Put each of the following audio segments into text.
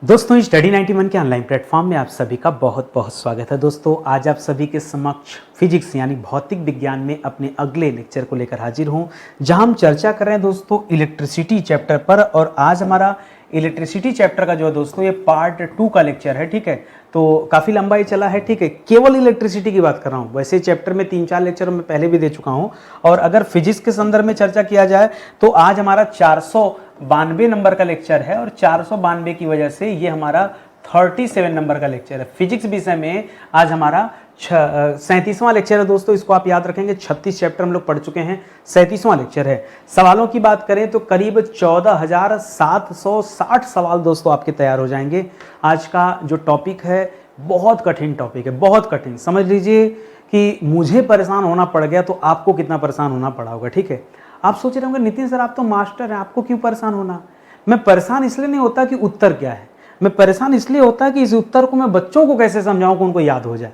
दोस्तों स्टडी 91 के online platform में आप सभी का बहुत बहुत स्वागत है। दोस्तों आज आप सभी के समक्ष फिजिक्स यानी भौतिक विज्ञान में अपने अगले लेक्चर को लेकर हाजिर हूं, जहां हम चर्चा कर रहे हैं दोस्तों इलेक्ट्रिसिटी चैप्टर पर। और आज हमारा इलेक्ट्रिसिटी चैप्टर का जो है दोस्तों ये पार्ट 2 का लेक्चर है। ठीक है, तो काफ़ी लंबा ये चला है। ठीक है, केवल इलेक्ट्रिसिटी की बात कर रहा हूँ। वैसे चैप्टर में 3-4 लेक्चर मैं पहले भी दे चुका हूँ। और अगर फिजिक्स के संदर्भ में चर्चा किया जाए तो आज हमारा 492 नंबर का लेक्चर है। और 492 की वजह से ये हमारा 37 नंबर का लेक्चर है। फिजिक्स विषय में आज हमारा 37वां लेक्चर है दोस्तों। इसको आप याद रखेंगे। 36 चैप्टर हम लोग पढ़ चुके हैं, 37वां लेक्चर है। सवालों की बात करें तो करीब 14,760 सवाल दोस्तों आपके तैयार हो जाएंगे। आज का जो टॉपिक है बहुत कठिन टॉपिक है, बहुत कठिन। समझ लीजिए कि मुझे परेशान होना पड़ गया तो आपको कितना परेशान होना पड़ा होगा। ठीक है, आप सोच रहे होंगे नितिन सर आप तो मास्टर हैं, आपको क्यों परेशान होना। मैं परेशान इसलिए नहीं होता कि उत्तर क्या है, मैं परेशान इसलिए होता कि इस उत्तर को मैं बच्चों को कैसे समझाऊं कि उनको याद हो जाए।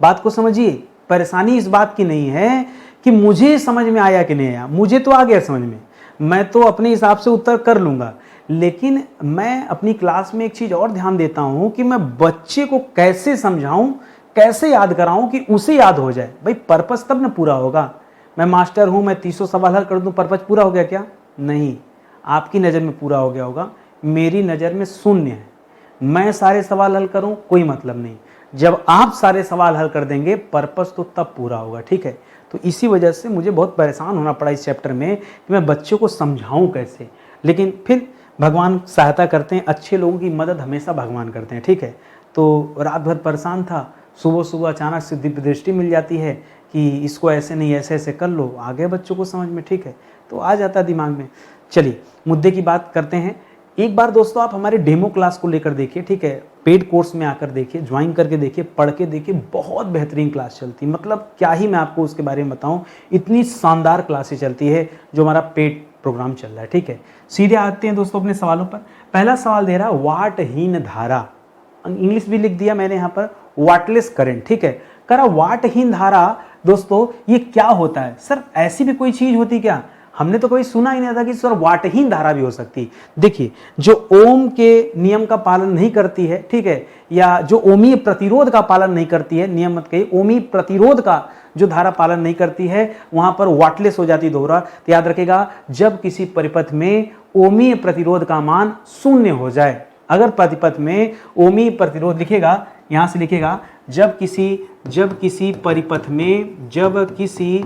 बात को समझिए, परेशानी इस बात की नहीं है कि मुझे समझ में आया कि नहीं आया, मुझे तो आ गया समझ में, मैं तो अपने हिसाब से उत्तर कर लूंगा। लेकिन मैं अपनी क्लास में एक चीज और ध्यान देता हूं कि मैं बच्चे को कैसे समझाऊं, कैसे याद कराऊं कि उसे याद हो जाए। भाई पर्पस तब ना पूरा होगा। मैं मास्टर हूं, मैं 300 सवाल हल कर दूं, पर्पस पूरा हो गया क्या? नहीं, आपकी नज़र में पूरा हो गया होगा, मेरी नज़र में शून्य है। मैं सारे सवाल हल करूं कोई मतलब नहीं, जब आप सारे सवाल हल कर देंगे पर्पस तो तब पूरा होगा। ठीक है, तो इसी वजह से मुझे बहुत परेशान होना पड़ा इस चैप्टर में कि मैं बच्चों को समझाऊं कैसे। लेकिन फिर भगवान सहायता करते हैं, अच्छे लोगों की मदद हमेशा भगवान करते हैं। ठीक है, तो रात भर परेशान था, सुबह सुबह अचानक से दिव्य दृष्टि मिल जाती है कि इसको ऐसे नहीं ऐसे ऐसे कर लो, आ गए बच्चों को समझ में। ठीक है, तो आ जाता है दिमाग में। चलिए मुद्दे की बात करते हैं। एक बार दोस्तों आप हमारे डेमो क्लास को लेकर देखिए। ठीक है, पेड कोर्स में आकर देखिए, ज्वाइन करके देखिए, पढ़ के देखिए, बहुत बेहतरीन क्लास चलती है। मतलब क्या ही मैं आपको उसके बारे में बताऊं, इतनी शानदार क्लासेस चलती है जो हमारा पेड प्रोग्राम चल रहा है। ठीक है, सीधे आते हैं दोस्तों अपने सवालों पर। पहला सवाल दे रहा है वाटहीन धारा, इंग्लिश भी लिख दिया मैंने यहाँ पर, वाटलेस करंट। ठीक है, कह रहा वाटहीन धारा दोस्तों ये क्या होता है। सर ऐसी भी कोई चीज होती क्या? हमने तो कभी सुना ही नहीं था कि सर वाटहीन धारा भी हो सकती। देखिए, जो ओम के नियम का पालन नहीं करती है, ठीक है, या जो ओमीय प्रतिरोध का पालन नहीं करती है, नियम मत कहिए, ओमीय प्रतिरोध का जो धारा पालन नहीं करती है वहां पर वाटलेस हो जाती दोहरा। तो याद रखेगा, जब किसी परिपथ में ओमीय प्रतिरोध का मान शून्य हो जाए, अगर प्रतिपथ में ओमीय प्रतिरोध लिखेगा, यहां से लिखेगा जब किसी परिपथ में जब किसी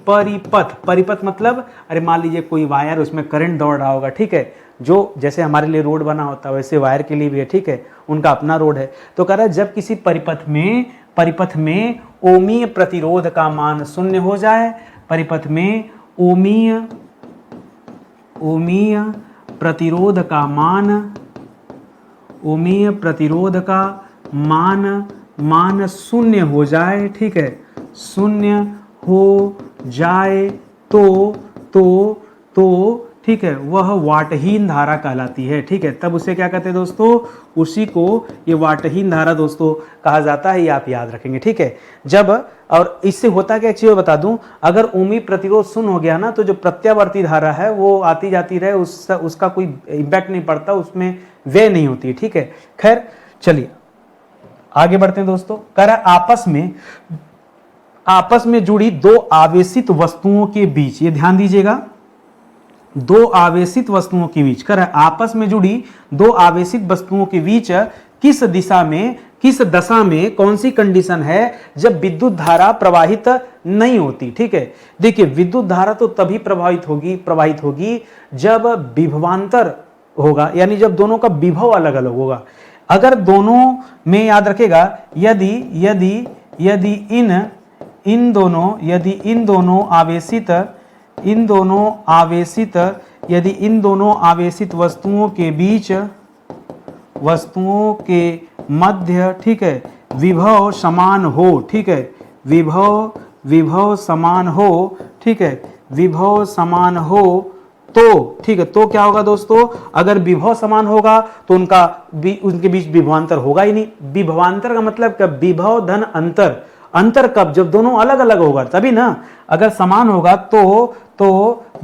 परिपथ मतलब अरे मान लीजिए कोई वायर, उसमें करंट दौड़ रहा होगा। ठीक है, जो जैसे हमारे लिए रोड बना होता है वैसे वायर के लिए भी है। ठीक है, उनका अपना रोड है। तो कह रहा है जब किसी परिपथ में ओमीय प्रतिरोध का मान शून्य हो जाए, परिपथ में ओमीय प्रतिरोध का मान शून्य हो जाए। ठीक है, शून्य हो जाए तो ठीक है, वह वाटहीन धारा कहलाती है। ठीक है, तब उसे क्या कहते हैं दोस्तों? उसी को ये वाटहीन धारा दोस्तों कहा जाता है। ये आप याद रखेंगे। ठीक है, जब और इससे होता क्या, एक चीज बता दूं, अगर ओमी प्रतिरोध शून्य हो गया ना तो जो प्रत्यावर्ती धारा है वो आती जाती रहे, उसका कोई इम्पैक्ट नहीं पड़ता, उसमें व्यय नहीं होती। ठीक है, खैर चलिए आगे बढ़ते हैं दोस्तों। कह रहा है आपस में जुड़ी दो आवेशित वस्तुओं के बीच, ये ध्यान दीजिएगा, दो आवेशित वस्तुओं के बीच, कह रहा है आपस में जुड़ी दो आवेशित वस्तुओं के बीच किस दशा में कौन सी कंडीशन है जब विद्युत धारा प्रवाहित नहीं होती। ठीक है, देखिए विद्युत धारा तो तभी प्रवाहित होगी जब विभवांतर होगा, यानी जब दोनों का विभव अलग अलग होगा। अगर दोनों में याद रखेगा, यदि इन दोनों आवेशित वस्तुओं के मध्य, ठीक है, विभव समान हो। ठीक है, विभव समान हो। ठीक है, विभव समान हो तो ठीक है, तो क्या होगा दोस्तों? अगर विभव समान होगा तो उनके बीच विभवांतर होगा ही नहीं। विभवांतर का मतलब क्या? विभव धन अंतर कब? जब दोनों अलग अलग होगा तभी ना। अगर समान होगा तो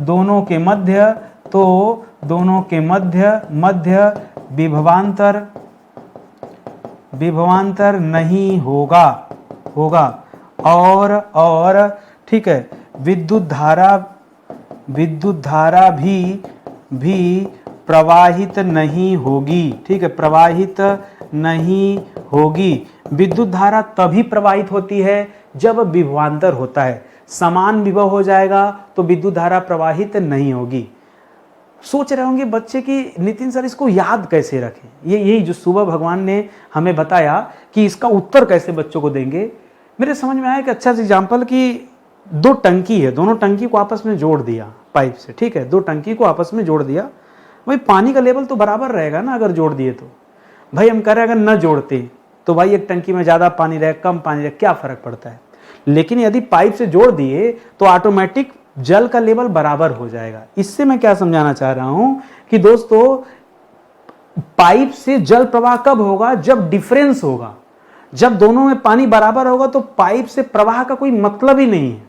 दोनों के मध्य विभवांतर नहीं होगा और ठीक है, विद्युत धारा भी प्रवाहित नहीं होगी। ठीक है, प्रवाहित नहीं होगी। विद्युत धारा तभी प्रवाहित होती है जब विभवांतर होता है। समान विभव हो जाएगा तो विद्युत धारा प्रवाहित नहीं होगी। सोच रहे होंगे बच्चे कि नितिन सर इसको याद कैसे रखें, यही जो सुबह भगवान ने हमें बताया कि इसका उत्तर कैसे बच्चों को देंगे। मेरे समझ में आया कि अच्छा एग्जाम्पल कि दो टंकी है, दोनों टंकी को आपस में जोड़ दिया पाइप से। ठीक है, दो टंकी को आपस में जोड़ दिया, भाई पानी का लेवल तो बराबर रहेगा ना अगर जोड़ दिए तो। भाई हम कह रहे हैं अगर न जोड़ते तो भाई एक टंकी में ज़्यादा पानी रहे कम पानी रहे क्या फ़र्क पड़ता है। लेकिन यदि पाइप से जोड़ दिए तो ऑटोमेटिक जल का लेवल बराबर हो जाएगा। इससे मैं क्या समझाना चाह रहा हूं कि दोस्तों पाइप से जल प्रवाह कब होगा, जब डिफरेंस होगा। जब दोनों में पानी बराबर होगा तो पाइप से प्रवाह का कोई मतलब ही नहीं है।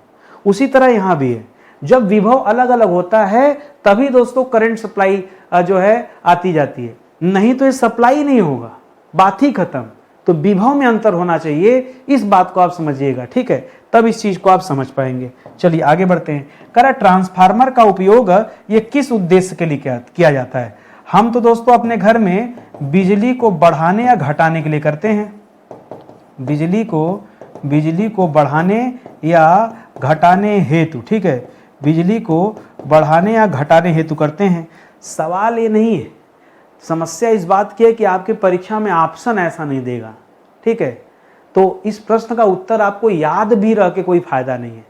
उसी तरह यहां भी है, जब विभव अलग अलग होता है तभी दोस्तों करंट सप्लाई जो है आती जाती है, नहीं तो ये सप्लाई नहीं होगा, बात ही खत्म। तो विभव में अंतर होना चाहिए, इस बात को आप समझिएगा। ठीक है, तब इस चीज को आप समझ पाएंगे। चलिए आगे बढ़ते हैं। कह रहा ट्रांसफार्मर का उपयोग ये किस उद्देश्य के लिए किया जाता है। हम तो दोस्तों अपने घर में बिजली को बढ़ाने या घटाने के लिए करते हैं। बिजली को बढ़ाने या घटाने हेतु, ठीक है, बिजली को बढ़ाने या घटाने हेतु करते हैं। सवाल ये नहीं है, समस्या इस बात की है कि आपके परीक्षा में ऑप्शन ऐसा नहीं देगा। ठीक है, तो इस प्रश्न का उत्तर आपको याद भी रह के कोई फायदा नहीं है।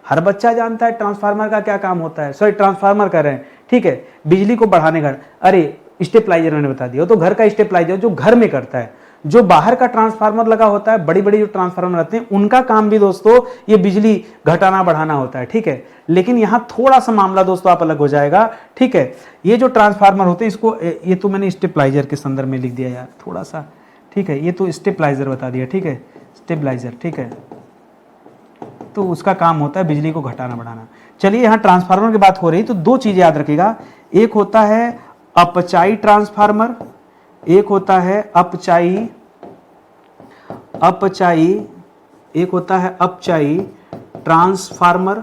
हर बच्चा जानता है ट्रांसफार्मर का क्या काम होता है। सॉरी, ट्रांसफार्मर कर रहे हैं, ठीक है, बिजली को बढ़ाने का। अरे स्टेपलाइजर मैंने बता दिया, तो घर का स्टेपलाइजर जो घर में करता है। जो बाहर का ट्रांसफार्मर लगा होता है, बड़ी बड़ी जो ट्रांसफार्मर रहते हैं, उनका काम भी दोस्तों ये बिजली घटाना बढ़ाना होता है। ठीक है, लेकिन यहाँ थोड़ा सा मामला दोस्तों आप अलग हो जाएगा। ठीक है, ये जो ट्रांसफार्मर होते हैं, इसको ये तो मैंने स्टेपलाइजर के संदर्भ में लिख दिया यार थोड़ा सा। ठीक है, ये तो स्टेपलाइजर बता दिया। ठीक है, स्टेबलाइजर, ठीक है, तो उसका काम होता है बिजली को घटाना बढ़ाना। चलिए यहाँ ट्रांसफार्मर की बात हो रही, तो दो चीजें याद रखिएगा। एक होता है अपचाई ट्रांसफार्मर, एक होता है अपचाई, एक होता है अपचाई ट्रांसफार्मर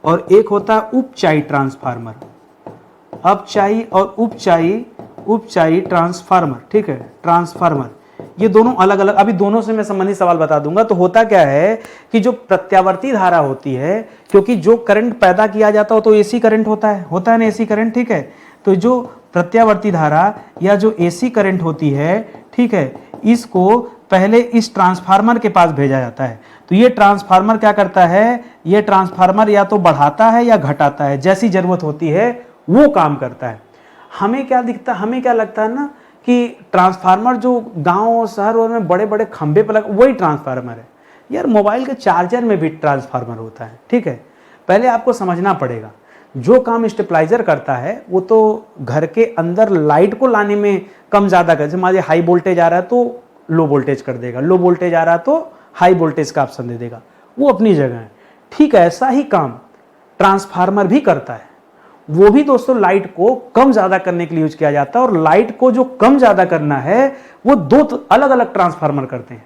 और एक होता है उपचाई ट्रांसफार्मर। अपचाई और उपचाई ट्रांसफार्मर। ठीक है, ट्रांसफार्मर ये दोनों अलग अलग, अभी दोनों से मैं संबंधित सवाल बता दूंगा। तो होता क्या है कि जो प्रत्यावर्ती धारा होती है, क्योंकि जो करंट पैदा किया जाता हो तो एसी करंट होता है ना, एसी करंट। ठीक है, तो जो प्रत्यावर्ती धारा या जो एसी करंट होती है, ठीक है, इसको पहले इस ट्रांसफार्मर के पास भेजा जाता है। तो ये ट्रांसफार्मर क्या करता है, ये ट्रांसफार्मर या तो बढ़ाता है या घटाता है, जैसी जरूरत होती है वो काम करता है। हमें क्या लगता है ना कि ट्रांसफार्मर जो गांव शहर और में बड़े बड़े खंभे पर लगा वही ट्रांसफार्मर है। यार मोबाइल के चार्जर में भी ट्रांसफार्मर होता है। ठीक है, पहले आपको समझना पड़ेगा, जो काम स्टेबलाइजर करता है वो तो घर के अंदर लाइट को लाने में कम ज़्यादा कर, जैसे मान हाई वोल्टेज आ रहा है तो लो वोल्टेज कर देगा, लो वोल्टेज आ रहा है तो हाई वोल्टेज का ऑप्शन दे देगा, वो अपनी जगह है। ठीक है, ऐसा ही काम ट्रांसफार्मर भी करता है। वो भी दोस्तों लाइट को कम ज्यादा करने के लिए यूज किया जाता है, और लाइट को जो कम ज्यादा करना है वो दो अलग अलग ट्रांसफार्मर करते हैं।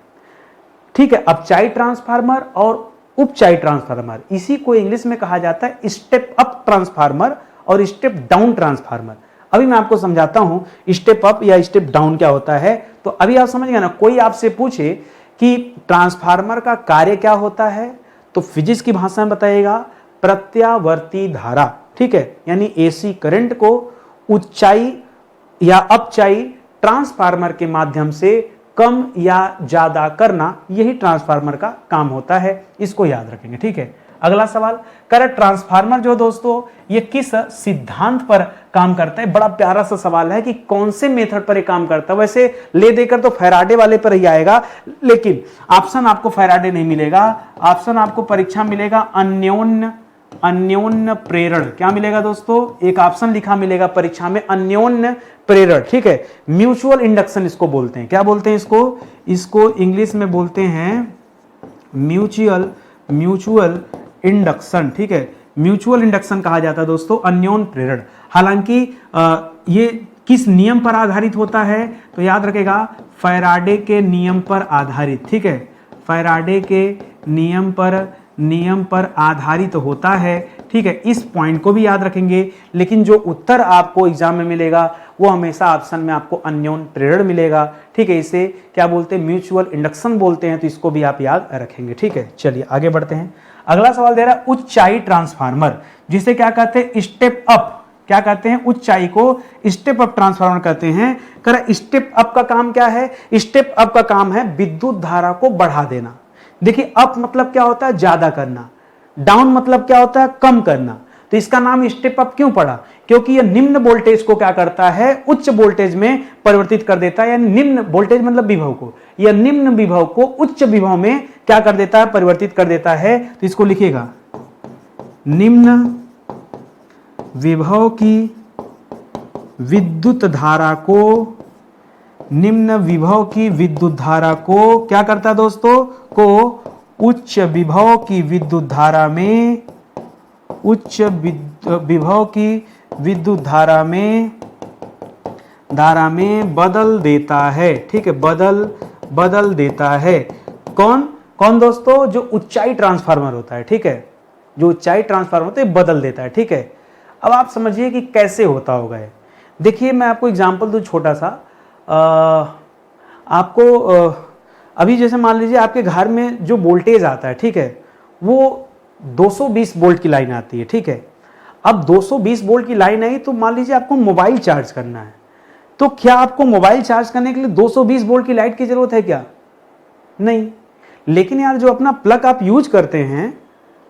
ठीक है, अपचाई ट्रांसफार्मर और उपचाई ट्रांसफार्मर, इसी को इंग्लिश में कहा जाता है स्टेप अप ट्रांसफार्मर और स्टेप डाउन ट्रांसफार्मर। अभी मैं आपको समझाता हूं स्टेप अप या स्टेप डाउन क्या होता है। तो अभी आप समझ गए ना, कोई आपसे पूछे कि ट्रांसफार्मर का कार्य क्या होता है, तो फिजिक्स की भाषा में बताइएगा प्रत्यावर्ती धारा। ठीक है, यानी एसी करंट को उच्चाई या अपचाई ट्रांसफार्मर के माध्यम से कम या ज्यादा करना, यही ट्रांसफार्मर का काम होता है। इसको याद रखेंगे। ठीक है, अगला सवाल कर ट्रांसफार्मर जो दोस्तों ये किस सिद्धांत पर काम करता है। बड़ा प्यारा सा सवाल है कि कौन से मेथड पर ये काम करता है। वैसे ले देकर तो फैराडे वाले पर ही आएगा, लेकिन ऑप्शन आपको फैराडे नहीं मिलेगा, ऑप्शन आपको परीक्षा मिलेगा अन्योन्य प्रेरण। क्या मिलेगा दोस्तों, एक ऑप्शन लिखा मिलेगा परीक्षा में, अन्योन्य प्रेरण। ठीक है, म्यूचुअल इंडक्शन इसको बोलते हैं। क्या बोलते हैं इसको इंग्लिश में बोलते हैं म्यूचुअल इंडक्शन। ठीक है, म्यूचुअल इंडक्शन कहा जाता है दोस्तों अन्योन्य प्रेरण। हालांकि ये किस नियम पर आधारित होता है? तो याद रखेगा फैराडे के नियम पर आधारित, ठीक है, फैराडे के नियम पर आधारित होता है, ठीक है। इस पॉइंट को भी याद रखेंगे, लेकिन जो उत्तर आपको एग्जाम में मिलेगा वो हमेशा ऑप्शन में आपको अन्योन प्रेरण मिलेगा, ठीक है। इसे क्या बोलते हैं? म्यूचुअल इंडक्शन बोलते हैं, तो इसको भी आप याद रखेंगे, ठीक है। चलिए आगे बढ़ते हैं। अगला सवाल दे रहा है ऊंचाई ट्रांसफार्मर, जिसे क्या कहते हैं? Step up. क्या कहते हैं? ऊंचाई को स्टेप अप ट्रांसफार्मर कहते हैं। कर स्टेप अप का काम क्या है? स्टेप अप का काम है विद्युत धारा को बढ़ा देना। देखिए अप मतलब क्या होता है? ज्यादा करना, डाउन मतलब क्या होता है? कम करना। तो इसका नाम स्टेप अप क्यों पड़ा? क्योंकि यह निम्न वोल्टेज को क्या करता है? उच्च वोल्टेज में परिवर्तित कर देता है, यानी निम्न वोल्टेज मतलब विभव को, यह निम्न विभव को उच्च विभव में क्या कर देता है? परिवर्तित कर देता है। तो इसको लिखिएगा, निम्न विभव की विद्युत धारा को, निम्न विभव की विद्युत धारा को क्या करता है दोस्तों? को उच्च विभव की विद्युत धारा में, उच्च विभव की विद्युत धारा में बदल देता है, ठीक है, बदल देता है। कौन दोस्तों? जो ऊंचाई ट्रांसफार्मर होता है, ठीक है, जो ऊंचाई ट्रांसफार्मर होता है बदल देता है, ठीक है। अब आप समझिए कि कैसे होता होगा ये। देखिए मैं आपको एग्जांपल दूं छोटा सा। अभी जैसे मान लीजिए आपके घर में जो वोल्टेज आता है, ठीक है, वो 220 वोल्ट की लाइन आती है, ठीक है। अब 220 वोल्ट की लाइन आई तो मान लीजिए आपको मोबाइल चार्ज करना है, तो क्या आपको मोबाइल चार्ज करने के लिए 220 वोल्ट की लाइट की जरूरत है क्या? नहीं। लेकिन यार जो अपना प्लग आप यूज करते हैं,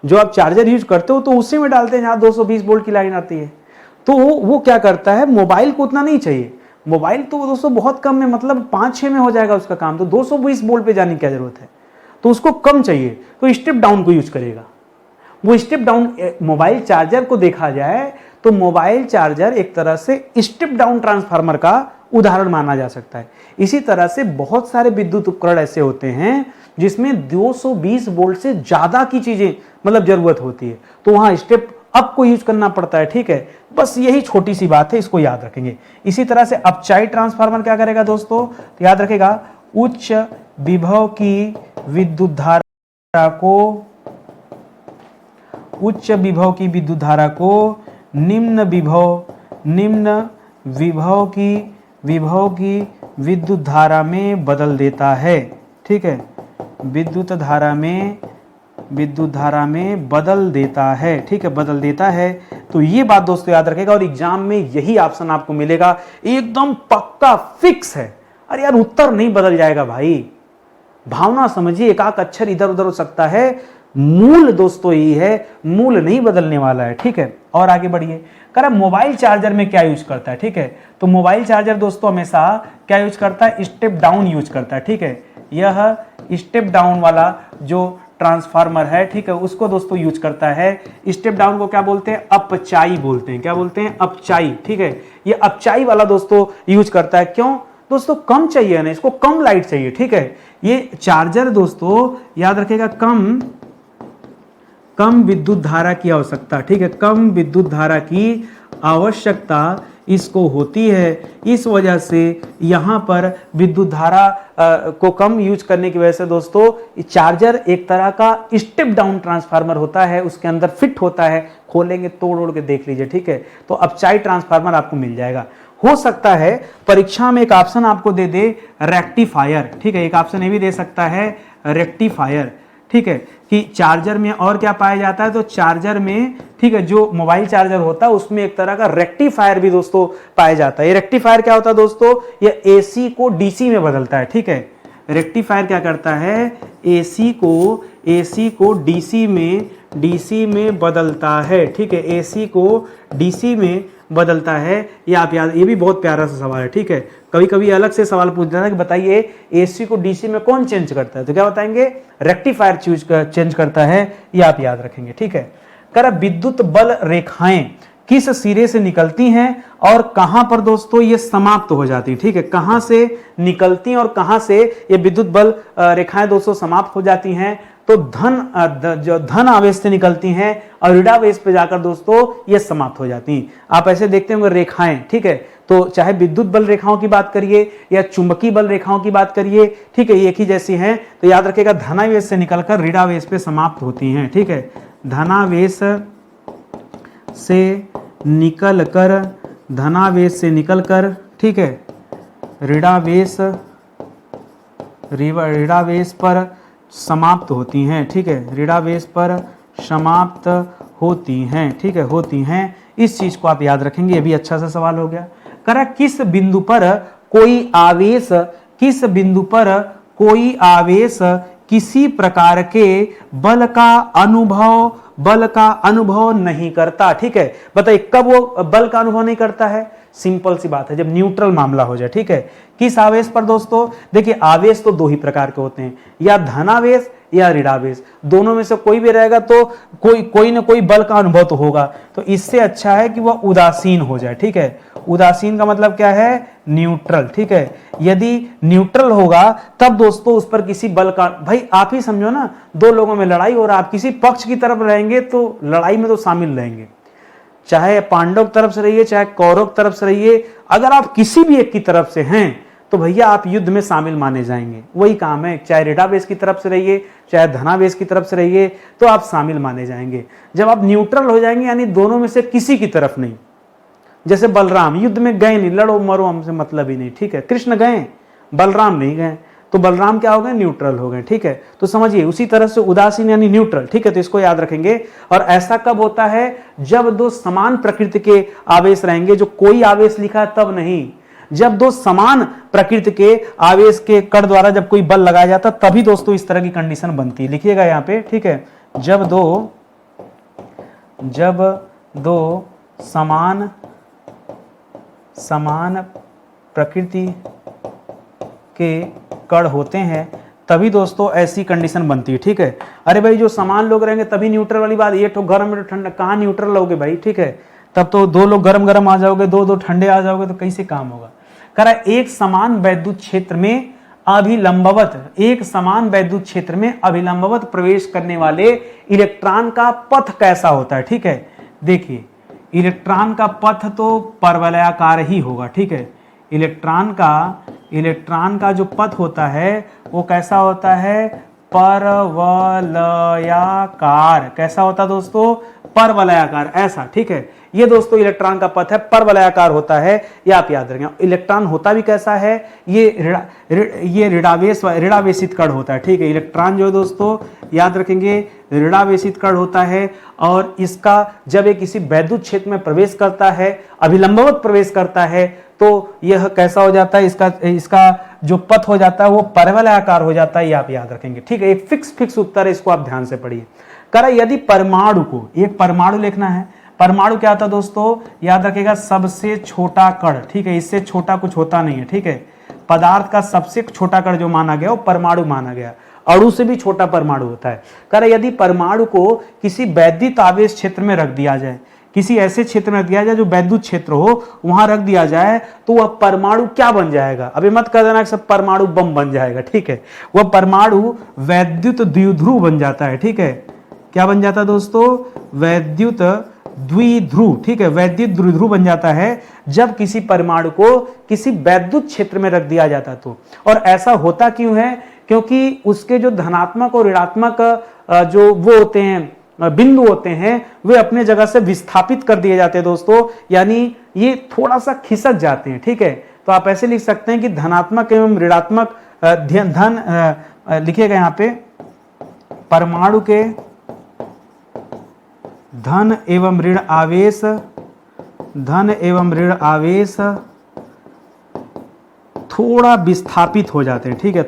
जो आप चार्जर यूज करते हो, तो उसी में डालते हैं जहां 220 वोल्ट की लाइन आती है। तो वो क्या करता है? मोबाइल को उतना नहीं चाहिए, मोबाइल तो दोस्तों बहुत कम में, मतलब 5-6 में हो जाएगा उसका काम, तो 220 वोल्ट पे जाने की क्या जरूरत है? तो उसको कम चाहिए, तो स्टेप डाउन को यूज करेगा। वो स्टेप डाउन, मोबाइल चार्जर को देखा जाए तो मोबाइल चार्जर एक तरह से स्टेप डाउन ट्रांसफार्मर का उदाहरण माना जा सकता है। इसी तरह से बहुत सारे विद्युत उपकरण ऐसे होते हैं जिसमें 220 वोल्ट से ज्यादा की चीजें मतलब जरूरत होती है, तो वहां स्टेप अप को यूज करना पड़ता है, ठीक है। बस यही छोटी सी बात है, इसको याद रखेंगे। इसी तरह से अपचाई ट्रांसफार्मर क्या करेगा दोस्तों? तो याद रखेगा उच्च विभव की विद्युत धारा को, उच्च विभव की विद्युत धारा को निम्न विभव की विद्युत धारा में बदल देता है, ठीक है, विद्युत धारा में बदल देता है, ठीक है, बदल देता है। तो ये बात दोस्तों याद रखेगा और एग्जाम में यही ऑप्शन आपको मिलेगा, एकदम पक्का फिक्स है। अरे यार उत्तर नहीं बदल जाएगा भाई, भावना समझिए, एक आध अक्षर इधर उधर हो सकता है, मूल दोस्तों यही है, मूल नहीं बदलने वाला है, ठीक है। और आगे बढ़िए, कर मोबाइल चार्जर में क्या यूज करता है, ठीक है। तो मोबाइल चार्जर दोस्तों हमेशा क्या यूज करता है? स्टेप डाउन यूज करता है, ठीक है। यह स्टेप डाउन वाला जो ट्रांसफार्मर है, ठीक है, उसको दोस्तों यूज करता है। स्टेप डाउन को क्या बोलते हैं? अपचाई बोलते हैं। क्या बोलते हैं? अपचाई, ठीक है। ये अपचाई वाला दोस्तों यूज करता है। क्यों दोस्तों? कम चाहिए ना, इसको कम लाइट चाहिए, ठीक है। ये चार्जर दोस्तों याद रखेगा कम विद्युत धारा की आवश्यकता, ठीक है, कम विद्युत धारा की आवश्यकता इसको होती है। इस वजह से यहाँ पर विद्युत धारा को कम यूज करने की वजह से दोस्तों चार्जर एक तरह का स्टेप डाउन ट्रांसफार्मर होता है, उसके अंदर फिट होता है। खोलेंगे तोड़ के देख लीजिए, ठीक है। तो अपचाई ट्रांसफार्मर आपको मिल जाएगा। हो सकता है परीक्षा में एक ऑप्शन आपको दे दे रेक्टिफायर, ठीक है, एक ऑप्शन ये भी दे सकता है रेक्टिफायर, ठीक है, कि चार्जर में और क्या पाया जाता है? तो चार्जर में, ठीक है, जो मोबाइल चार्जर होता है उसमें एक तरह का रेक्टिफायर भी दोस्तों पाया जाता है। ये रेक्टिफायर क्या होता है दोस्तों? ये एसी को डीसी में बदलता है, ठीक है। रेक्टिफायर क्या करता है? एसी को डीसी में बदलता है, ठीक है, एसी को डीसी में बदलता है। ये आप याद, ये भी बहुत प्यारा सा सवाल है, ठीक है। कभी कभी अलग से सवाल पूछ देता है कि बताइए एसी को डीसी में कौन चेंज करता है, तो क्या बताएंगे? रेक्टिफायर चेंज करता है। ये आप याद रखेंगे, ठीक है। कर विद्युत बल रेखाएं किस सिरे से निकलती हैं और कहां पर दोस्तों ये समाप्त हो जाती है, ठीक है। कहां से निकलती हैं और कहां से ये विद्युत बल रेखाएं दोस्तों समाप्त हो जाती हैं? तो जो धन आवेश से निकलती हैं और ऋणावेश पे जाकर दोस्तों ये समाप्त हो जाती हैं। आप ऐसे देखते होंगे रेखाएं, ठीक है, तो चाहे विद्युत बल रेखाओं की बात करिए या चुंबकीय बल रेखाओं की बात करिए, ठीक है, एक ही जैसी हैं, तो याद रखिएगा धनावेश से निकलकर ऋणावेश पे समाप्त होती हैं, ठीक है, धनावेश से निकलकर, धनावेश से निकलकर, ठीक है, ऋणावेश पर समाप्त होती हैं, ठीक है, ऋणावेश पर समाप्त होती हैं, ठीक है, होती हैं। इस चीज को आप याद रखेंगे, ये भी अच्छा सा सवाल हो गया। करा किस बिंदु पर कोई आवेश, किस बिंदु पर कोई आवेश किसी प्रकार के बल का अनुभव नहीं करता, ठीक है, बताइए कब वो बल का अनुभव नहीं करता है? सिंपल सी बात है, जब न्यूट्रल मामला हो जाए, ठीक है। किस आवेश पर दोस्तों? देखिए आवेश तो दो ही प्रकार के होते हैं, या धनावेश या ऋणावेश, दोनों में से कोई भी रहेगा तो कोई ना कोई बल का अनुभव तो होगा। तो इससे अच्छा है कि वह उदासीन हो जाए, ठीक है। उदासीन का मतलब क्या है? न्यूट्रल, ठीक है। यदि न्यूट्रल होगा तब दोस्तों उस पर किसी बल का, भाई आप ही समझो ना, दो लोगों में लड़ाई हो रहा है, आप किसी पक्ष की तरफ रहेंगे तो लड़ाई में तो शामिल रहेंगे, चाहे पांडव की तरफ से रहिए चाहे कौरव की तरफ से रहिए, अगर आप किसी भी एक की तरफ से हैं तो भैया आप युद्ध में शामिल माने जाएंगे। वही काम है, चाहे ऋणावेश की तरफ से रहिए चाहे धनावेश की तरफ से रहिए तो आप शामिल माने जाएंगे। जब आप न्यूट्रल हो जाएंगे यानी दोनों में से किसी की तरफ नहीं, जैसे बलराम युद्ध में गए नहीं, लड़ो मरो हमसे मतलब ही नहीं, ठीक है, कृष्ण गए बलराम नहीं गए, तो बलराम क्या हो गए? न्यूट्रल हो गए, ठीक है। तो समझिए उसी तरह से उदासीन यानी न्यूट्रल, ठीक है, तो इसको याद रखेंगे। और ऐसा कब होता है? जब दो समान प्रकृति के आवेश रहेंगे, जो कोई आवेश लिखा है तब नहीं, जब दो समान प्रकृति के आवेश के कण द्वारा जब कोई बल लगाया जाता तभी दोस्तों इस तरह की कंडीशन बनती है। लिखिएगा यहाँ पे, ठीक है, जब दो समान प्रकृति के कण होते हैं तभी दोस्तों ऐसी कंडीशन बनती है, ठीक है। अरे भाई जो समान लोग रहेंगे तभी न्यूट्रल वाली बात, ये तो गर्म में ठंडा, कहाँ न्यूट्रल रहोगे भाई, ठीक है, तब तो दो लोग गरम गरम आ जाओगे, दो ठंडे आ जाओगे तो कैसे काम होगा। करा एक समान वैद्युत क्षेत्र में अभिलंबवत, एक समान वैद्युत क्षेत्र में अभिलंबवत प्रवेश करने वाले इलेक्ट्रॉन का पथ कैसा होता है, ठीक है। देखिए इलेक्ट्रॉन का पथ तो परवलयाकार ही होगा, ठीक है। इलेक्ट्रॉन का जो पथ होता है वो कैसा होता है? परवलयाकार। कैसा होता है दोस्तों? परवलयाकार, ऐसा, ठीक है। ये दोस्तों इलेक्ट्रॉन का पथ है, परवलयाकार होता है, ये आप याद रखेंगे। इलेक्ट्रॉन होता भी कैसा है? ये ऋणावेशित कण होता है, ठीक है। इलेक्ट्रॉन जो है दोस्तों याद रखेंगे ऋणावेशित कण होता है, और इसका जब ये किसी वैद्युत क्षेत्र में प्रवेश करता है, अभिलंबवत प्रवेश करता है, तो यह कैसा हो जाता है? इसका जो पथ हो जाता है वो परवलयाकार हो जाता है, ये आप याद रखेंगे, ठीक है। एक फिक्स उत्तर है, इसको आप ध्यान से पढ़िए। करा यदि परमाणु को, एक परमाणु लिखना है, परमाणु क्या होता है दोस्तों? याद रखिएगा सबसे छोटा कण, ठीक है, इससे छोटा कुछ होता नहीं है, ठीक है। पदार्थ का सबसे छोटा कण जो माना गया वो परमाणु माना गया, अणु से भी छोटा परमाणु होता है। करा यदि परमाणु को किसी वैद्युत आवेश क्षेत्र में रख दिया जाए, किसी ऐसे क्षेत्र में रख दिया जाए जो वैद्युत क्षेत्र हो, वहां रख दिया जाए तो वह परमाणु क्या बन जाएगा? अभी मत कर देना कि सब परमाणु बम बन जाएगा, ठीक है। वह परमाणु वैद्युत द्विध्रुव बन जाता है, ठीक है। क्या बन जाता है दोस्तों? वैद्युत द्विध्रुव, ठीक है, वैद्युत द्विध्रुव बन जाता है जब किसी परमाणु को किसी वैद्युत क्षेत्र में रख दिया जाता तो। और ऐसा होता क्यों है? क्योंकि उसके जो धनात्मक और ऋणात्मक जो वो होते हैं बिंदु होते हैं, वे अपने जगह से विस्थापित कर दिए जाते हैं दोस्तों, यानी ये थोड़ा सा खिसक जाते हैं, ठीक है। तो आप ऐसे लिख सकते हैं कि धनात्मक एवं ऋणात्मक धन लिखिएगा यहाँ पे, परमाणु के धन एवं ऋण आवेश थोड़ा विस्थापित हो जाते हैं, ठीक है,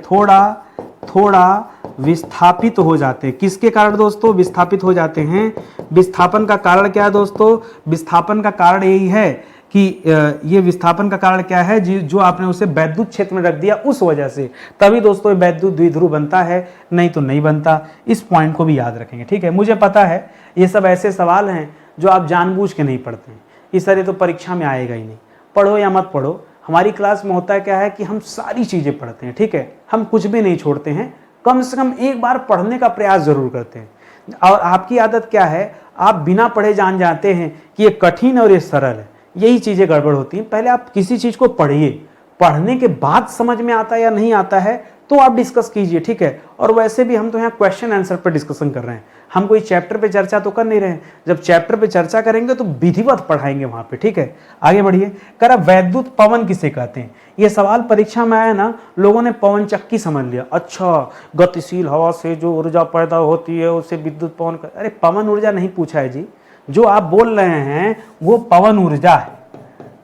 थोड़ा विस्थापित हो जाते हैं। किसके कारण दोस्तों विस्थापित हो जाते हैं? विस्थापन का कारण क्या है दोस्तों? विस्थापन का कारण यही है कि ये विस्थापन का कारण क्या है? जो आपने उसे वैद्युत क्षेत्र में रख दिया उस वजह से, तभी दोस्तों वैद्युत द्विध्रुव बनता है, नहीं तो नहीं बनता। इस पॉइंट को भी याद रखेंगे, ठीक है। मुझे पता है ये सब ऐसे सवाल हैं जो आप जानबूझ के नहीं पढ़ते हैं, इस तरह तो परीक्षा में आएगा ही नहीं। पढ़ो या मत पढ़ो, हमारी क्लास में होता है क्या है कि हम सारी चीजें पढ़ते हैं, ठीक है, हम कुछ भी नहीं छोड़ते हैं, कम से कम एक बार पढ़ने का प्रयास जरूर करते हैं। और आपकी आदत क्या है? आप बिना पढ़े जान जाते हैं कि ये कठिन और ये सरल है, यही चीज़ें गड़बड़ होती हैं। पहले आप किसी चीज़ को पढ़िए, पढ़ने के बाद समझ में आता है या नहीं आता है तो आप डिस्कस कीजिए, ठीक है। और वैसे भी हम तो यहाँ क्वेश्चन आंसर पर डिस्कशन कर रहे हैं, हम कोई चैप्टर पे चर्चा तो कर नहीं रहे हैं। जब चैप्टर पे चर्चा करेंगे तो विधिवत पढ़ाएंगे वहाँ पे, ठीक है। आगे बढ़िए। कह रहा वैद्युत पवन किसे कहते हैं। ये सवाल परीक्षा में आया ना, लोगों ने पवन चक्की समझ लिया, अच्छा गतिशील हवा से जो ऊर्जा पैदा होती है उसे विद्युत पवन अरे पवन ऊर्जा नहीं पूछा है जी, जो आप बोल रहे हैं वो पवन ऊर्जा है।